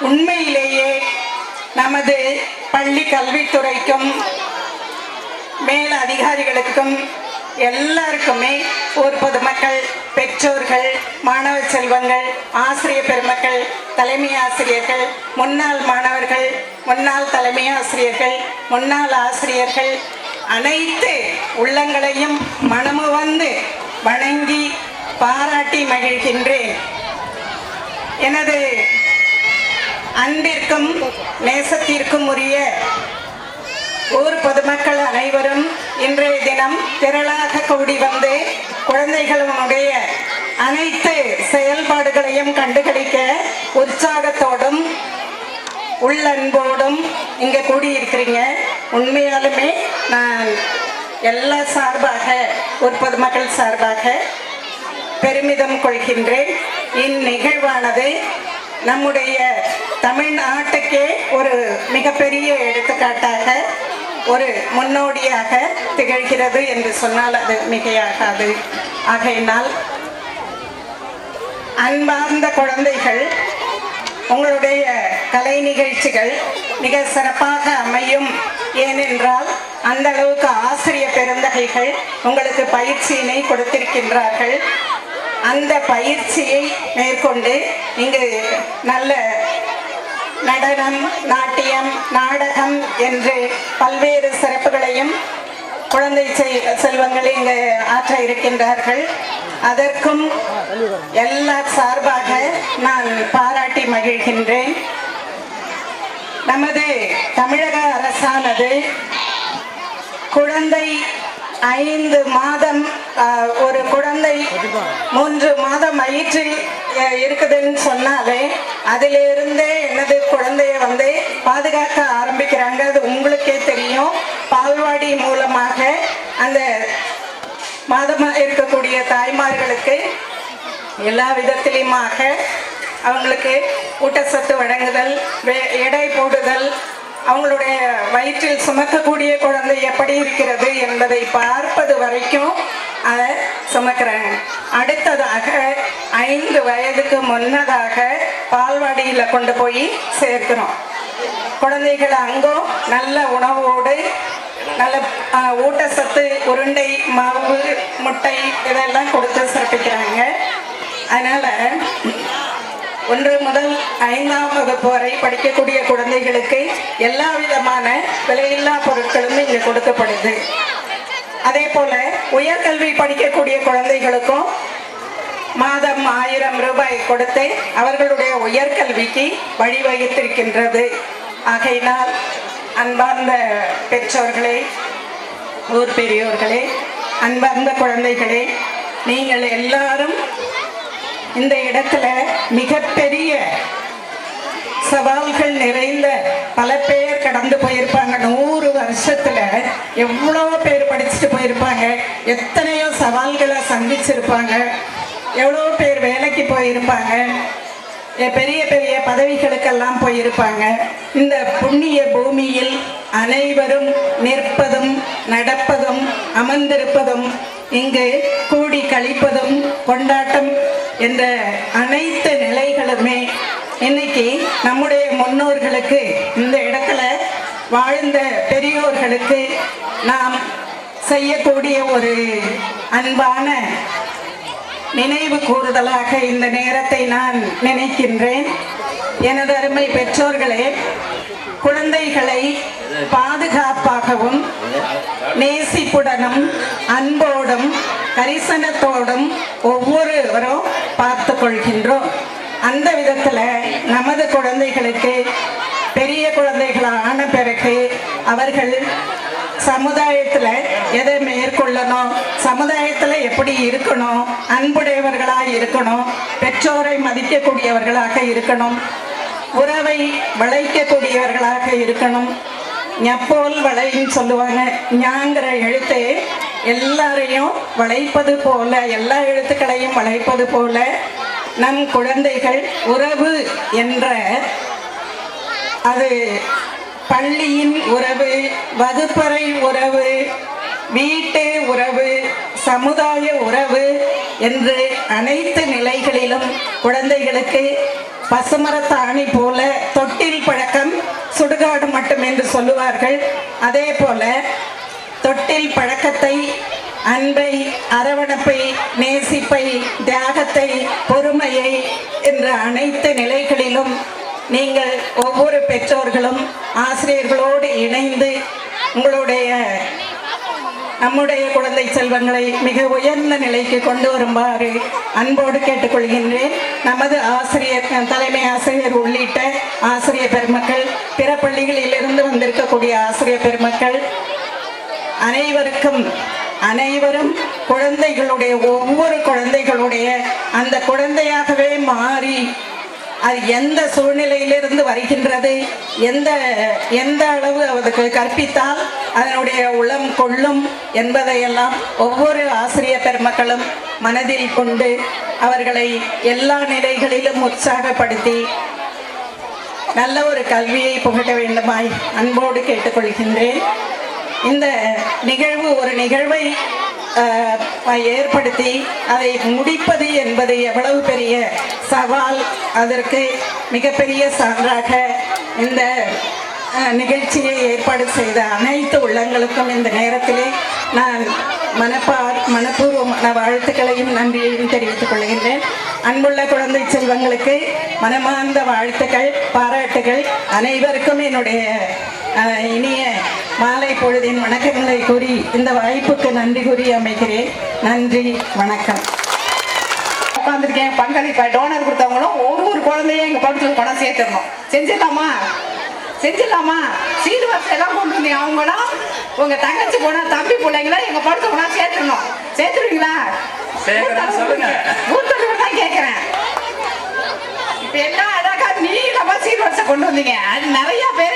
உண்மையிலேயே நமது பள்ளி கல்வித்துறைக்கும் மேல் அதிகாரிகளுக்கும் எல்லாருக்குமே ஒரு பொதுமக்கள், பெற்றோர்கள், மாணவ செல்வங்கள், ஆசிரியர் பெருமக்கள், தலைமை ஆசிரியர்கள், முன்னாள் மாணவர்கள், முன்னாள் தலைமை ஆசிரியர்கள், முன்னாள் ஆசிரியர்கள் அனைத்து உள்ளங்களையும் மனமு வந்து வணங்கி பாராட்டி மகிழ்கின்றேன். எனது அன்பிற்கும் நேசத்திற்கும் உரிய ஊர் பொதுமக்கள் அனைவரும் இன்றைய தினம் திரளாக கூடி வந்து குழந்தைகளுடைய அனைத்து செயல்பாடுகளையும் கண்டுகளிக்க உற்சாகத்தோடும் உள்ளன்போடும் இங்கே கூடியிருக்கிறீங்க. உண்மையாலுமே நான் எல்லா சார்பாக ஊர் பொதுமக்கள் சார்பாக பெருமிதம் கொள்கின்றேன். இந்நிகழ்வானது நம்முடைய தமிழ்நாட்டுக்கே ஒரு மிகப்பெரிய எடுத்துக்காட்டாக, ஒரு முன்னோடியாக திகழ்கிறது என்று சொன்னால் அது மிகையாகாது. ஆகையினால் அன்பார்ந்த குழந்தைகள், உங்களுடைய கலை நிகழ்ச்சிகள் மிக சிறப்பாக அமையும். ஏனென்றால் அந்த அளவுக்கு ஆசிரிய பெருந்தகைகள் உங்களுக்கு பயிற்சியினை கொடுத்திருக்கின்றார்கள். அந்த பயிற்சியை மேற்கொண்டு இங்கு நல்ல நடனம், நாட்டியம், நாடகம் என்று பல்வேறு சிறப்புகளையும் குழந்தை செல்வங்கள் இங்கு ஆற்ற இருக்கின்றார்கள். அதற்கும் எல்லா சார்பாக நான் பாராட்டி மகிழ்கின்றேன். நமது தமிழக அரசானது குழந்தை 5 மாதம், ஒரு குழந்தை 3 மாதம் வயிற்றில் இருக்குதுன்னு சொன்னாலே அதிலிருந்தே என்னது குழந்தைய பாதுகாக்க ஆரம்பிக்கிறாங்க. அது உங்களுக்கே தெரியும். பால்வாடி மூலமாக அந்த மாதமாக இருக்கக்கூடிய தாய்மார்களுக்கு எல்லா விதத்திலுமாக அவங்களுக்கு ஊட்டச்சத்து வழங்குதல், எடை போடுதல், அவங்களுடைய வயிற்றில் சுமக்கக்கூடிய குழந்தை எப்படி இருக்கிறது என்பதை பார்ப்பது வரைக்கும் அதை சுமக்கிறாங்க. அடுத்ததாக 5 வயதுக்கு முன்னதாக பால்வாடியில் கொண்டு போய் சேர்க்கிறோம். குழந்தைகள் அங்கும் நல்ல உணவோடு நல்ல ஊட்டச்சத்து, உருண்டை, மாவு, முட்டை இதெல்லாம் கொடுத்து சிறப்பிக்கிறாங்க. அதனால் 1 முதல் 5ஆம் வகுப்பு வரை படிக்கக்கூடிய குழந்தைகளுக்கு எல்லா விதமான விலையில்லா பொருட்களும் இங்கு கொடுக்கப்படுது. அதே போல உயர்கல்வி படிக்கக்கூடிய குழந்தைகளுக்கும் மாதம் 1000 ரூபாய் கொடுத்து அவர்களுடைய உயர்கல்விக்கு வழிவகுத்திருக்கின்றது. ஆகையினால் அன்பார்ந்த பெற்றோர்களே, ஊர் பெரியோர்களே, அன்பார்ந்த குழந்தைகளே, நீங்கள் எல்லாரும் இந்த இடத்துல மிகப்பெரிய சவால்கள் நிறைந்த பல பேர் கடந்து போயிருப்பாங்க. 100 வருஷத்துல எவ்வளோ பேர் படிச்சுட்டு போயிருப்பாங்க, எத்தனையோ சவால்களை சந்திச்சிருப்பாங்க, எவ்வளோ பேர் வேலைக்கு போயிருப்பாங்க, பெரிய பெரிய பதவிகளுக்கெல்லாம் போயிருப்பாங்க. இந்த புண்ணிய பூமியில் அனைவரும் நிற்பதும், நடப்பதும், அமர்ந்திருப்பதும், இங்கு கூடி கழிப்பதும், கொண்டாட்டம் என்ற அனைத்து நிலைகளுமே இன்னைக்கு நம்முடைய முன்னோர்களுக்கு, இந்த இடத்துல வாழ்ந்த பெரியோர்களுக்கு நாம் செய்யக்கூடிய ஒரு அன்பான நினைவு கூறுதலாக இந்த நேரத்தை நான் நினைக்கின்றேன். எனது அருமை பெற்றோர்களே, குழந்தைகளை பாதுகாப்பாகவும் நேசிப்புடனும் அன்போடும் கரிசனத்தோடும் ஒவ்வொருவரும் பார்த்து கொள்கின்றோம். அந்த விதத்தில் நமது குழந்தைகளுக்கு பெரிய குழந்தைகள் ஆன பிறகு அவர்கள் சமுதாயத்தில் எதை மேற்கொள்ளணும், சமுதாயத்தில் எப்படி இருக்கணும், அன்புடையவர்களாக இருக்கணும், பெற்றோரை மதிக்கக்கூடியவர்களாக இருக்கணும், உறவை வளைக்கக்கூடியவர்களாக இருக்கணும். ஞப்போல் வளைன்னு சொல்லுவாங்க. ஞாங்கிற எழுத்து எல்லாரையும் வளைப்பது போல, எல்லா எழுத்துக்களையும் வளைப்பது போல நம் குழந்தைகள் உறவு என்ற, அது பள்ளியின் உறவு, வகுப்பறை உறவு, வீட்டு உறவு, சமுதாய உறவு என்று அனைத்து நிலைகளிலும் குழந்தைகளுக்கு பசுமரத்தாணி போல தொட்டில் பழக்கம் சுடுகாடு மட்டும் என்று சொல்லுவார்கள். அதே போல தொட்டில் பழக்கத்தை, அன்பை, அரவணைப்பை, நேசிப்பை, தியாகத்தை, பொறுமையை என்ற அனைத்து நிலைகளிலும் நீங்கள் ஒவ்வொரு பெற்றோர்களும் ஆசிரியர்களோடு இணைந்து உங்களுடைய நம்முடைய குழந்தை செல்வங்களை மிக உயர்ந்த நிலைக்கு கொண்டு வருமாறு அன்போடு கேட்டுக்கொள்கின்றேன். நமது ஆசிரியர், தலைமை ஆசிரியர் உள்ளிட்ட ஆசிரியர் பெருமக்கள், பிற பள்ளிகளிலிருந்து வந்திருக்கக்கூடிய ஆசிரியர் பெருமக்கள் அனைவரும் குழந்தைகளுடைய, ஒவ்வொரு குழந்தைகளுடைய அந்த குழந்தையாகவே மாறி அது எந்த சூழ்நிலையிலிருந்து வருகின்றது, எந்த எந்த அளவு அவருக்கு கற்பித்தால் அதனுடைய உளம் கொள்ளும் என்பதையெல்லாம் ஒவ்வொரு ஆசிரியர் பெருமக்களும் மனதில் கொண்டு அவர்களை எல்லா நிலைகளிலும் உற்சாகப்படுத்தி நல்ல ஒரு கல்வியை புகட்ட வேண்டுமாய் அன்போடு கேட்டுக்கொள்கின்றேன். இந்த நிகழ்வு ஒரு நிகழ்வை ஏற்படுத்தி அதை முடிப்பது என்பது எவ்வளவு பெரிய சவால், அதற்கு மிகப்பெரிய சான்றாக இந்த நிகழ்ச்சியை ஏற்பாடு செய்த அனைத்து உள்ளங்களுக்கும் இந்த நேரத்திலே நான் மனப்பூர்வமான வாழ்த்துக்களையும் நன்றியையும் தெரிவித்துக் கொள்கின்றேன். அன்புள்ள குழந்தை செல்வங்களுக்கு மனமார்ந்த வாழ்த்துக்கள், பாராட்டுகள். அனைவருக்கும் என்னுடைய இனிய மாலை பொழுதின் வணக்கங்களை கூறி இந்த வாய்ப்புக்கு நன்றி கூறி அமைகிறேன். நன்றி, வணக்கம். உட்காந்துருக்கேன். பங்களிப்பு டோனர் கொடுத்தவங்களும் ஒவ்வொரு குழந்தையும் எங்கள் படத்தில் பணம் சேர்த்துடணும். செஞ்சிடலாமா? சீடு வரிசை எல்லாம் கொண்டு வந்தீங்க. அவங்களாம் உங்கள் தங்கச்சி போனா தம்பி பிள்ளைங்கள எங்கள் படத்தை போனா சேர்த்துருவீங்களா? ஊத்தலுக்கு தான் கேட்குறேன். இப்போ எல்லாம் அழகா நீளமா சீடு வரிசை கொண்டு வந்தீங்க. அது நிறைய பேர்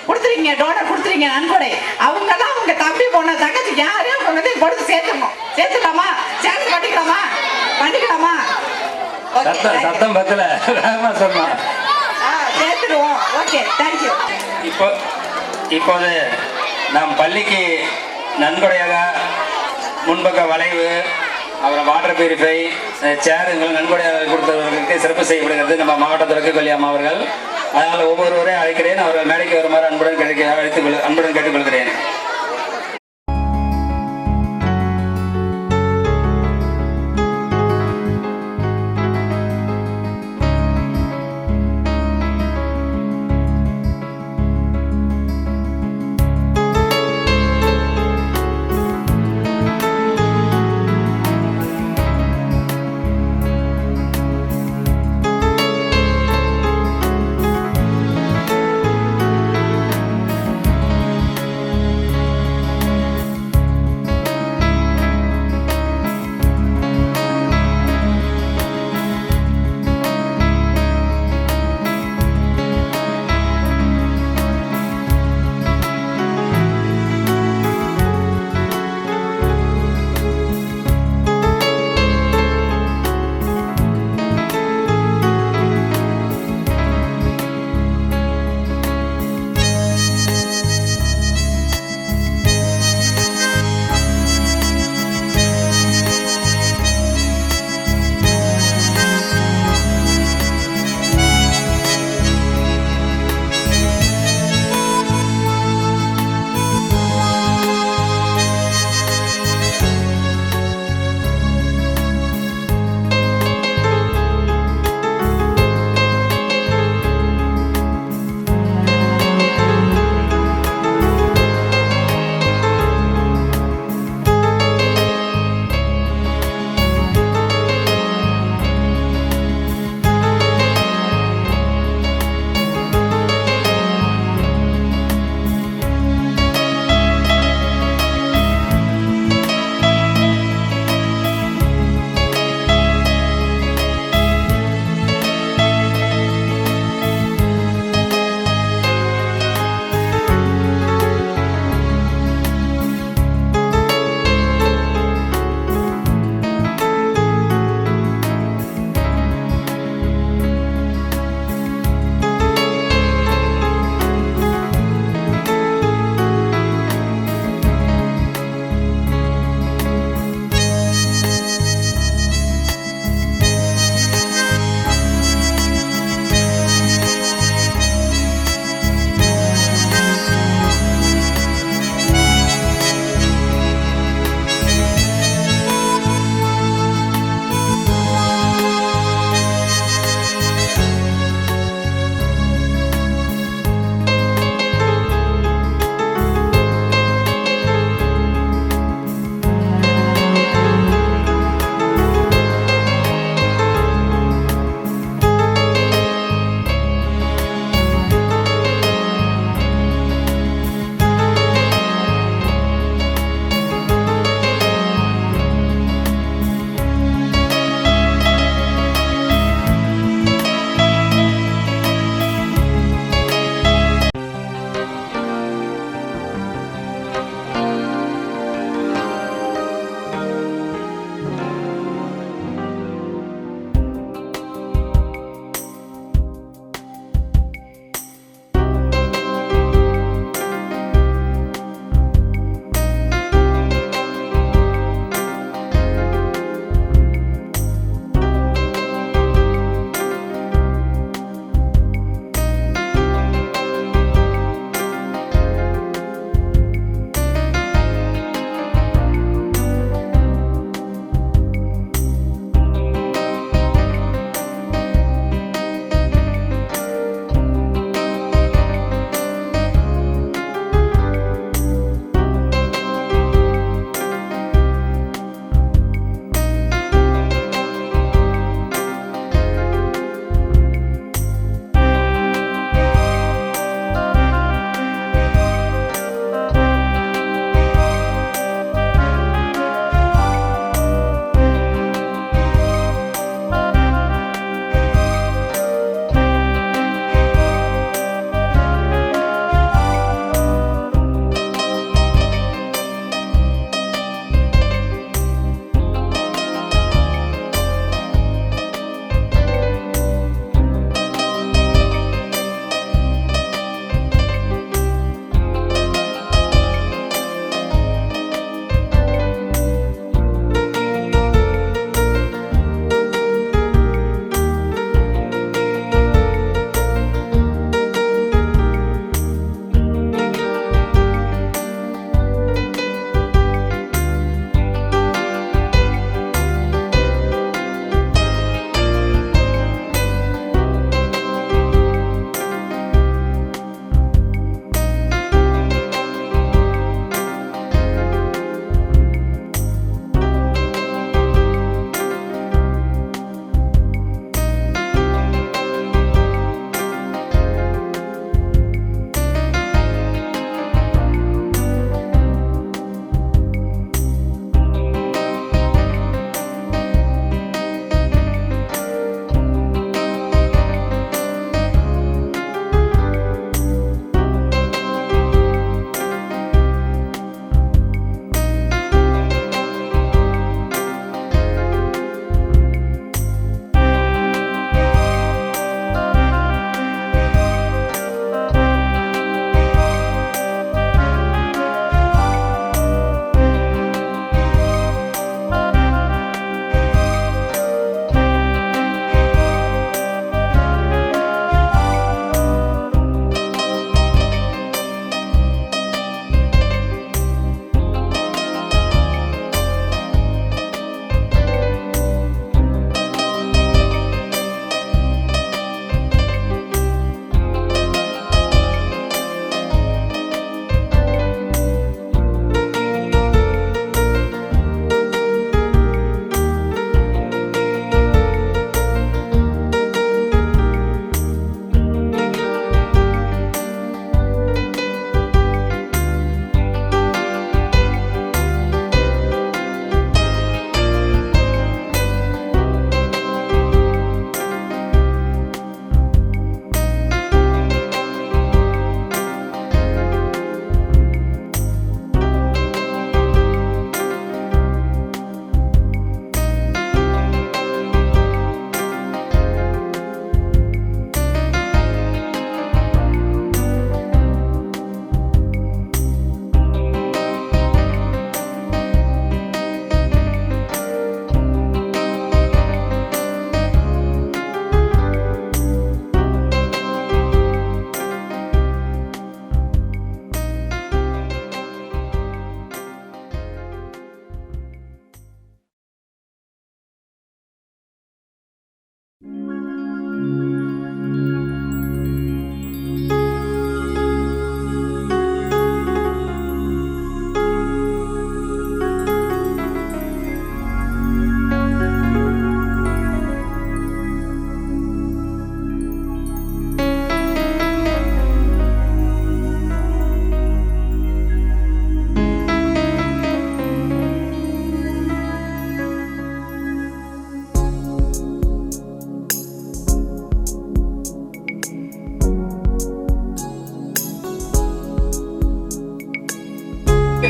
கொடுத்துருக்கீங்க, டோனர் கொடுத்துருக்கீங்க, நன்கொடை. அவங்கெல்லாம் அவங்க தம்பி போன தங்கச்சி யாரையும் கொண்டு வந்து படுத்து சேர்த்துடலாமா? சேர்த்து பண்ணிக்கலாமா? சத்தம் பத்தல சொன்னோம். சேர்த்துடுவோம். Okay, thank you. இப்போது நம் பள்ளிக்கு நன்கொடையாக முன்பக்க வளைவு, அப்புறம் வாட்டர் பியூரிஃபை, சேருங்கள் நன்கொடையாக கொடுத்தவர்களுக்கு சிறப்பு செய்யப்படுகிறது நம்ம மாவட்ட தொடக்க கல்வி அம்மா அவர்கள். அதனால் ஒவ்வொருவரையும் அழைக்கிறேன். அவர்கள் மேடைக்கு வருமாறு அன்புடன் கேட்டுக்கொள்கிறேன்.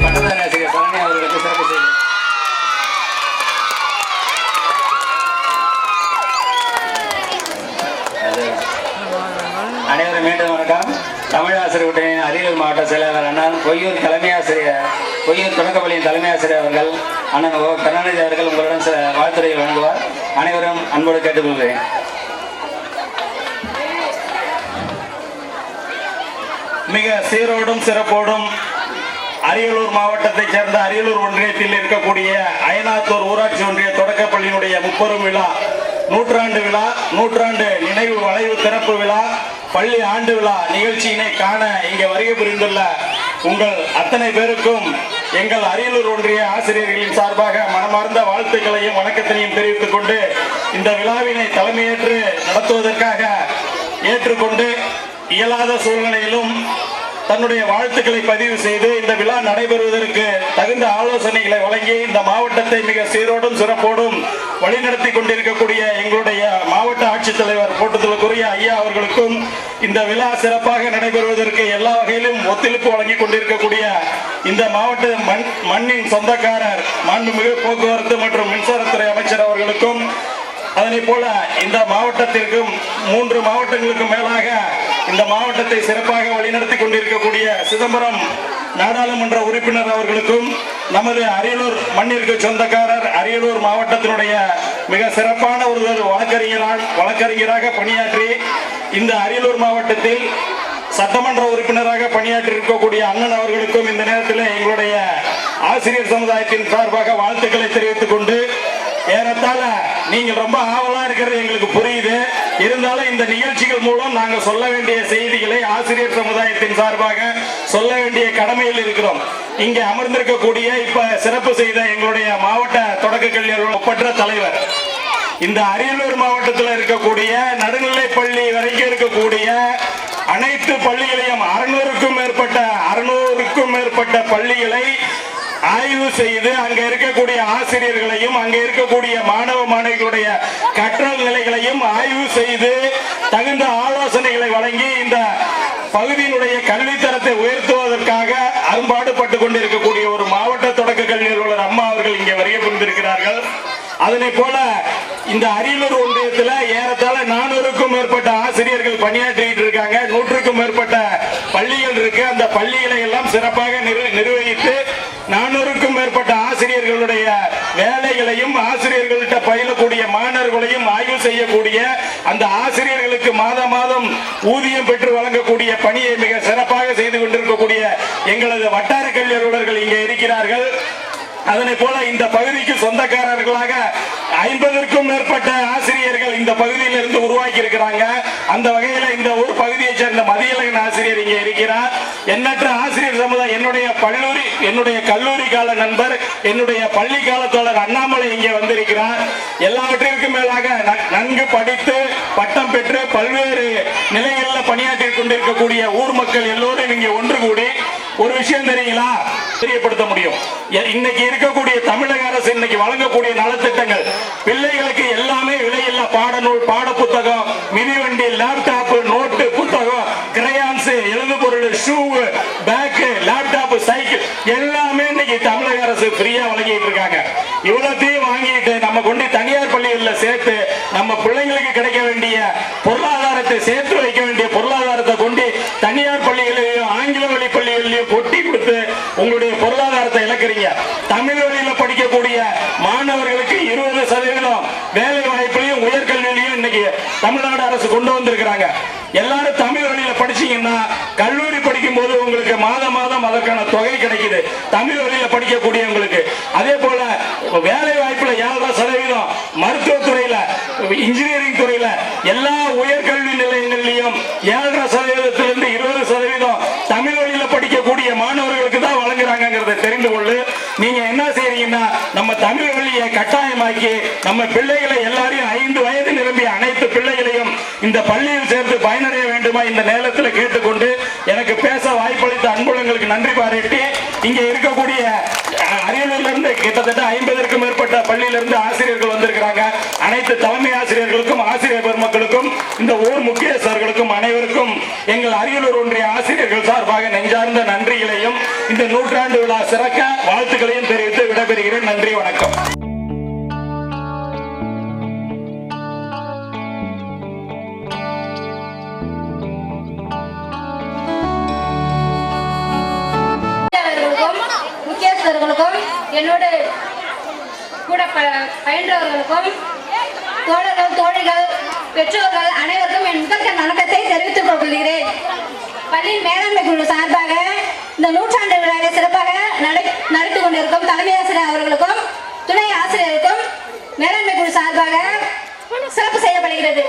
பட்டதாரி ஆசிரியர் சரண்யா அவர்களுக்கு சிறப்பு செய்தி. அனைவரும் மீண்டும் வணக்கம். தமிழ் ஆசிரியர் கூட்டணியின் அரியலூர் மாவட்ட செயலாளர் அண்ணன் பொய்யூர் தலைமை ஆசிரியர், பொய்யூர் தொடக்கப்பள்ளியின் தலைமை ஆசிரியர் அவர்கள் அண்ணன் ஓ கருணாநிதி அவர்கள் உங்களுடன் சில வாழ்த்துறையை வழங்குவார். அனைவரும் அன்போடு கேட்டுக்கொள்கிறேன். மிக சீரோடும் சிறப்போடும் அரியலூர் மாவட்டத்தைச் சேர்ந்த அரியலூர் ஒன்றியத்தில் இருக்கக்கூடிய அயனாத்தூர் ஊராட்சி ஒன்றிய தொடக்கப்பள்ளியினுடைய 30 விழா, நூற்றாண்டு விழா, நூற்றாண்டு நினைவு வளைவு திறப்பு விழா, பள்ளி ஆண்டு விழா நிகழ்ச்சியினை காண இங்கே வருகை புரிந்துள்ள உங்கள் அத்தனை பேருக்கும் எங்கள் அரியலூர் ஒன்றிய ஆசிரியர்களின் சார்பாக மனமார்ந்த வாழ்த்துக்களையும் வணக்கத்தினையும் தெரிவித்துக் கொண்டு இந்த விழாவினை தலைமையேற்று நடத்துவதற்காக ஏற்றுக்கொண்டு இயலாத சூழ்நிலையிலும் தன்னுடைய வாழ்த்துக்களை பதிவு செய்து இந்த விழா நடைபெறுவதற்கு தகுந்த ஆலோசனைகளை வழங்கி இந்த மாவட்டத்தை மிக சீரோடும் சிறப்போடும் வழிநடத்தி கொண்டிருக்கக்கூடிய எங்களுடைய மாவட்ட ஆட்சித்தலைவர் போட்டுதலுக்குரிய ஐயா அவர்களுக்கும் இந்த விழா சிறப்பாக நடைபெறுவதற்கு எல்லா வகையிலும் ஒத்துழைப்பு வழங்கி கொண்டிருக்கக்கூடிய இந்த மாவட்ட மண்ணின் சொந்தக்காரர் மாண்புமிகு போக்குவரத்து மற்றும் மின்சாரத்துறை அமைச்சர் அவர்களுக்கும், அதனை போல இந்த மாவட்டத்திற்கும் 3 மாவட்டங்களுக்கும் மேலாக இந்த மாவட்டத்தை சிறப்பாக வழிநடத்தி கொண்டிருக்கக்கூடிய சிதம்பரம் நாடாளுமன்ற உறுப்பினர் அவர்களுக்கும், நமது அரியலூர் மண்ணிற்கு சொந்தக்காரர் அரியலூர் மாவட்டத்தினுடைய மிக சிறப்பான ஒரு வழக்கறிஞராக பணியாற்றி இந்த அரியலூர் மாவட்டத்தில் சட்டமன்ற உறுப்பினராக பணியாற்றி இருக்கக்கூடிய அண்ணன் அவர்களுக்கும் இந்த நேரத்தில் எங்களுடைய ஆசிரியர் சமுதாயத்தின் சார்பாக வாழ்த்துக்களை தெரிவித்துக் கொண்டு, ஏறத்தாழ நீங்கள் ரொம்ப ஆவலா இருக்கிறது எங்களுக்கு புரியுது. இருந்தாலும் இந்த நிகழ்ச்சிகள் மூலம் நாங்கள் சொல்ல வேண்டிய செய்திகளை ஆசிரியர் சமுதாயத்தின் சார்பாக சொல்ல வேண்டிய கடமையில் இருக்கிறோம். இங்கே அமர்ந்திருக்கக்கூடிய இப்ப சிறப்பு செய்த எங்களுடைய மாவட்ட தொடக்க கல்வி ஒப்பற்ற தலைவர், இந்த அரியலூர் மாவட்டத்தில் இருக்கக்கூடிய நடுநிலை பள்ளி வரைக்கும் இருக்கக்கூடிய அனைத்து பள்ளிகளையும் 600க்கும் மேற்பட்ட பள்ளிகளை ஆய்வு செய்து அங்க இருக்கக்கூடிய ஆசிரியர்களையும் அங்க இருக்கக்கூடிய மாணவ மாணவிகளுடைய கற்றல் நிலைகளையும் ஆய்வு செய்து தகுந்த ஆலோசனைகளை வழங்கி இந்த பகுதியினுடைய கல்வித்தரத்தை உயர்த்துவதற்காக அரும்பாடுபட்டு கொண்டிருக்கக்கூடிய ஒரு மாவட்ட தொடக்க கல்வி அலுவலர் அம்மா அவர்கள் இங்கே வருகை புரிந்திருக்கிறார்கள். அதனை போல இந்த அரியலூர் ஒன்றியத்தில் ஏறத்தாழ 400க்கும் மேற்பட்ட ஆசிரியர்கள் பணியாற்றிட்டு இருக்காங்க. 100க்கும் மேற்பட்ட பள்ளிகள் இருக்கு. அந்த பள்ளிகளை எல்லாம் சிறப்பாக நிர்வகித்து 400க்கும் மேற்பட்ட ஆசிரியர்களுடைய வேலைகளையும் ஆசிரியர்கள்ட்ட பயிலக்கூடிய மாணவர்களையும் ஆய்வு செய்யக்கூடிய அந்த ஆசிரியர்களுக்கு மாதம் ஊதியம் பெற்று வழங்கக்கூடிய பணியை மிக சிறப்பாக செய்து கொண்டிருக்கக்கூடிய எங்களது வட்டார கல்வி அலுவலர்கள் இங்கே இருக்கிறார்கள். அதனை போல இந்த பகுதிக்கு சொந்தக்காரர்களாக 50க்கும் மேற்பட்ட ஆசிரியர்கள் இந்த பகுதியில் இருந்து உருவாக்கி இருக்கிறாங்க. அந்த வகையில் இந்த ஒரு பகுதியை சேர்ந்த மதியழகன் ஆசிரியர் இங்கே இருக்கிறார். எண்ணற்ற ஆசிரியர் சமுதாயம், என்னுடைய கல்லூரி கால நண்பர், என்னுடைய பள்ளி கால தோழர் அண்ணாமலை இங்கே வந்திருக்கிறார். எல்லாவற்றிற்கும் மேலாக நன்கு படித்து பட்டம் பெற்று பல்வேறு நிலைகளில் பணியாற்றி கொண்டிருக்கக்கூடிய ஊர் மக்கள் எல்லோரும் இங்கே ஒன்று கூடி ஒரு விஷயம் தெரியுங்களா, தெரியப்படுத்த முடியும். இன்னைக்கு இருக்கக்கூடிய தமிழக அரசு இன்னைக்கு வழங்கக்கூடிய நலத்திட்டங்கள், பிள்ளைகளுக்கு எல்லாமே விலையில்லா பாடநூல், பாட புத்தகம், மிதிவண்டி, லேப்டாப், நோட்டு, புத்தகம், கிரையான்ஸ், எழுது பொருள், ஷூ, பேக், லேப்டாப், சைக்கிள் எல்லாமே இன்னைக்கு தமிழக அரசு ஃப்ரீயா வழங்கிட்டு இருக்காங்க. இவ்வளத்தையும் வாங்கிட்டு நம்ம கொண்டு தனியார் பள்ளிகளில் சேர்த்து நம்ம பிள்ளைங்களுக்கு கிடைக்க வேண்டிய பொருளாதாரத்தை சேர்த்து வைக்க வேண்டிய பொருளாதாரத்தை கொண்டு தனியார் பள்ளிகளிலும் ஆங்கில வழி பள்ளிகளிலும் கொட்டி கொடுத்து உங்களுடைய பொருளாதாரத்தை இழக்கிறீங்க. தமிழ் வழியில படிக்கக்கூடிய மாணவர்களுக்கு 20% வேலை வாய்ப்புலையும் உயர்கல்வியிலையும் இன்னைக்கு தமிழ்நாடு அரசு கொண்டு வந்திருக்கிறாங்க. எல்லாரும் தமிழ் வழியில படிச்சீங்கன்னா கல்லூரி படிக்கும் போது உங்களுக்கு மாதம் அதற்கான தொகை கிடைக்குது தமிழ் வழியில படிக்கக்கூடியவங்களுக்கு. அதே போல வேலை வாய்ப்புல 7% மருத்துவத்துறையில இன்ஜினியரிங் துறையில எல்லா உயர்கல்வி நிலையங்கள்லயும் 7.5% 20% தமிழ் வழியில படிக்கக்கூடிய மாணவர்களுக்கு தான் வழங்குறாங்கிறத தெரிந்து கொண்டு நீங்க என்ன செய்றீங்கன்னா நம்ம தமிழ் வழியை கட்டாயமாக்கி நம்ம பிள்ளைகளை எல்லாரையும் 5 வயது நிரம்பிய அனைத்து பிள்ளைகளையும் இந்த பள்ளியில் சேர்த்து பயனடைய வேண்டுமா இந்த நேரத்தில் கேட்டுக்கொண்டு எனக்கு பேச வாய்ப்பளித்த அன்புள்ளங்களுக்கு நன்றி பாராட்டி இங்க இருக்கக்கூடிய அரியலூர்ல இருந்து கிட்டத்தட்ட 50க்கும் மேற்பட்ட பள்ளியிலிருந்து ஆசிரியர்கள் வந்திருக்கிறாங்க. அனைத்து தலைமை ஆசிரியர்களுக்கும் ஆசிரியர் பெருமக்களுக்கும் இந்த ஊர் முக்கியஸ்தர்களுக்கும் அனைவருக்கும் எங்கள் அரியலூர் ஒன்றிய ஆசிரியர்கள் சார்பாக நெஞ்சார்ந்த நன்றிகளையும் இந்த நூற்றாண்டு விழா சிறக்க வாழ்த்துக்களையும் தெரிவித்து விடைபெறுகிறேன். நன்றி, வணக்கம். முக்கியஸ்தர்களுக்கும் என்னோட கூட பயின்றவர்களுக்கும் தோழர்கள் தோழிகள் பெற்றோர்கள் அனைவருக்கும் என் முதல் வணக்கத்தை தெரிவித்துக் கொள்கிறேன். பள்ளியின் மேலாண்மை குழு சார்பாக இந்த நூற்றாண்டு விழாவை சிறப்பாக நடத்தி கொண்டிருக்கும் தலைமை ஆசிரியர் அவர்களுக்கும் துணை ஆசிரியருக்கும் மேலாண்மை குழு சார்பாக சிறப்பு செய்யப்படுகிறது.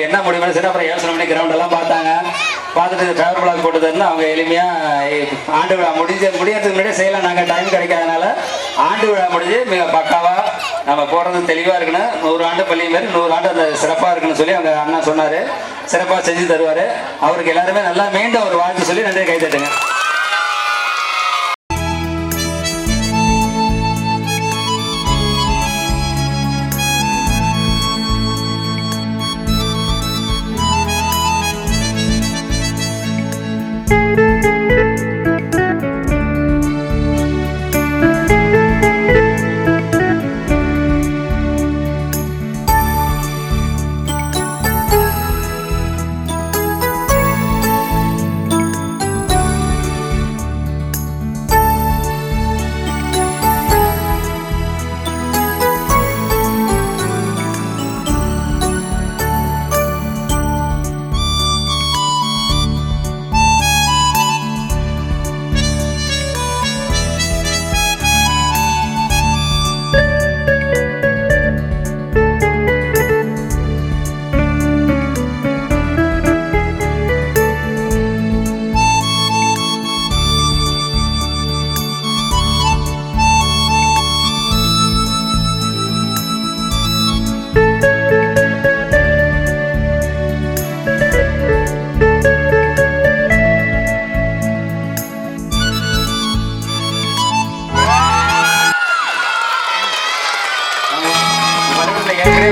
என்ன முடிவு சரி அப்புறம் யோசனை பண்ணி கிரவுண்ட் எல்லாம் பார்த்தாங்க. பார்த்துட்டு ஃபேவர் பிளாக் போட்டுதுன்னு அவங்க எளிமையாக ஆண்டு விழா முடியறதுக்கு முன்னாடியே செய்யலாம். நாங்கள் டைம் கிடைக்காதனால ஆண்டு விழா முடிஞ்சு மிக பக்காவாக நம்ம போடுறது தெளிவாக இருக்குன்னு 100 ஆண்டு பள்ளி மாரி 100 ஆண்டு அந்த சிறப்பாக இருக்குன்னு சொல்லி அவங்க அண்ணா சொன்னார். சிறப்பாக செஞ்சு தருவார். அவருக்கு எல்லாருமே நல்லா மீண்டும் ஒரு வாழ்த்து சொல்லி நன்றி கைத்தட்டுங்க.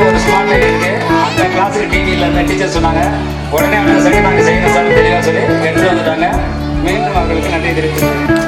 ஒரு ஸ்மார்ட் லைட் இருக்கு. அந்த கிளாஸுக்கு டிவியில் இருந்த டீச்சர் சொன்னாங்க, உடனே அவங்க சரி நாங்கள் செய்யணும் சார் தெளிவாக சொல்லி எடுத்துட்டு வந்துட்டாங்க. மீண்டும் அவர்களுக்கு நன்றி தெரிவித்துள்ளேன்.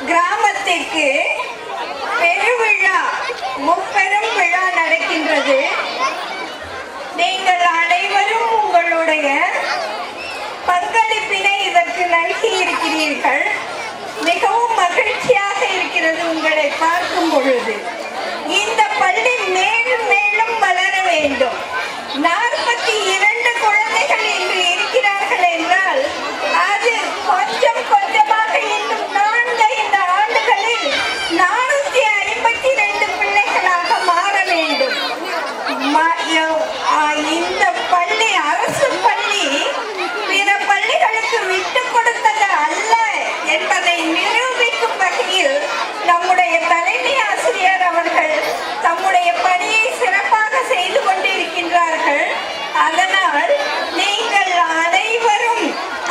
கிராமத்திற்கு பெருவிழா முப்பெரும் விழா நடக்கின்றது. நீங்கள் அனைவரும் உங்களுடைய பங்களிப்பினை இதற்கு நல்கி இருக்கிறீர்கள். மிகவும் மகிழ்ச்சியாக இருக்கிறது உங்களை பார்க்கும் பொழுது. இந்த பள்ளி மேலும் மேலும் வளர வேண்டும். 42 குழந்தைகள் இன்று இருக்கிறார்கள் என்றால் அது கொஞ்சம் கொஞ்சமாக இன்னும் 4-5 ஆண்டுகளில் 452 பிள்ளைகளாக மாற வேண்டும். இந்த பள்ளி அரசு பள்ளி பிற பள்ளிகளுக்கு விட்டு கொடுத்தது அல்ல என்பதை நிரூபிக்கும் வகையில் நம்முடைய தலைமை ஆசிரியர் அவர்கள் தம்முடைய பணியை சிறப்பாக செய்து கொண்டிருக்கின்றார்கள். அதனால் நீங்கள் அனைவரும்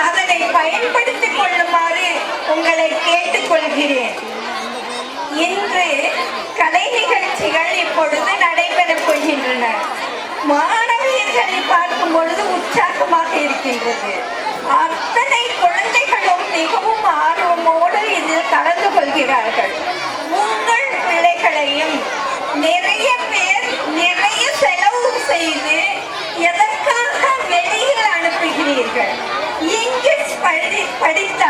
அதனை பயன்படுத்திக் கொள்ளுமாறு உங்களை கேட்டுக்கொள்கிறேன். இன்று கலை நிகழ்ச்சிகள் இப்பொழுது நடைபெறப் போகின்றன. மாணவியர்களை பார்க்கும் பொழுது உற்சாகமாக இருக்கின்றது. அத்தனை குழந்தைகளும் மிகவும் ஆர்வமோடு இதில் கலந்து கொள்கிறார்கள். உங்கள் பிள்ளைகளையும் நிறைய பேர் நிறைய செலவு செய்து எதற்காக வெளியில் அனுப்புகிறீர்கள்? இங்கு படித்த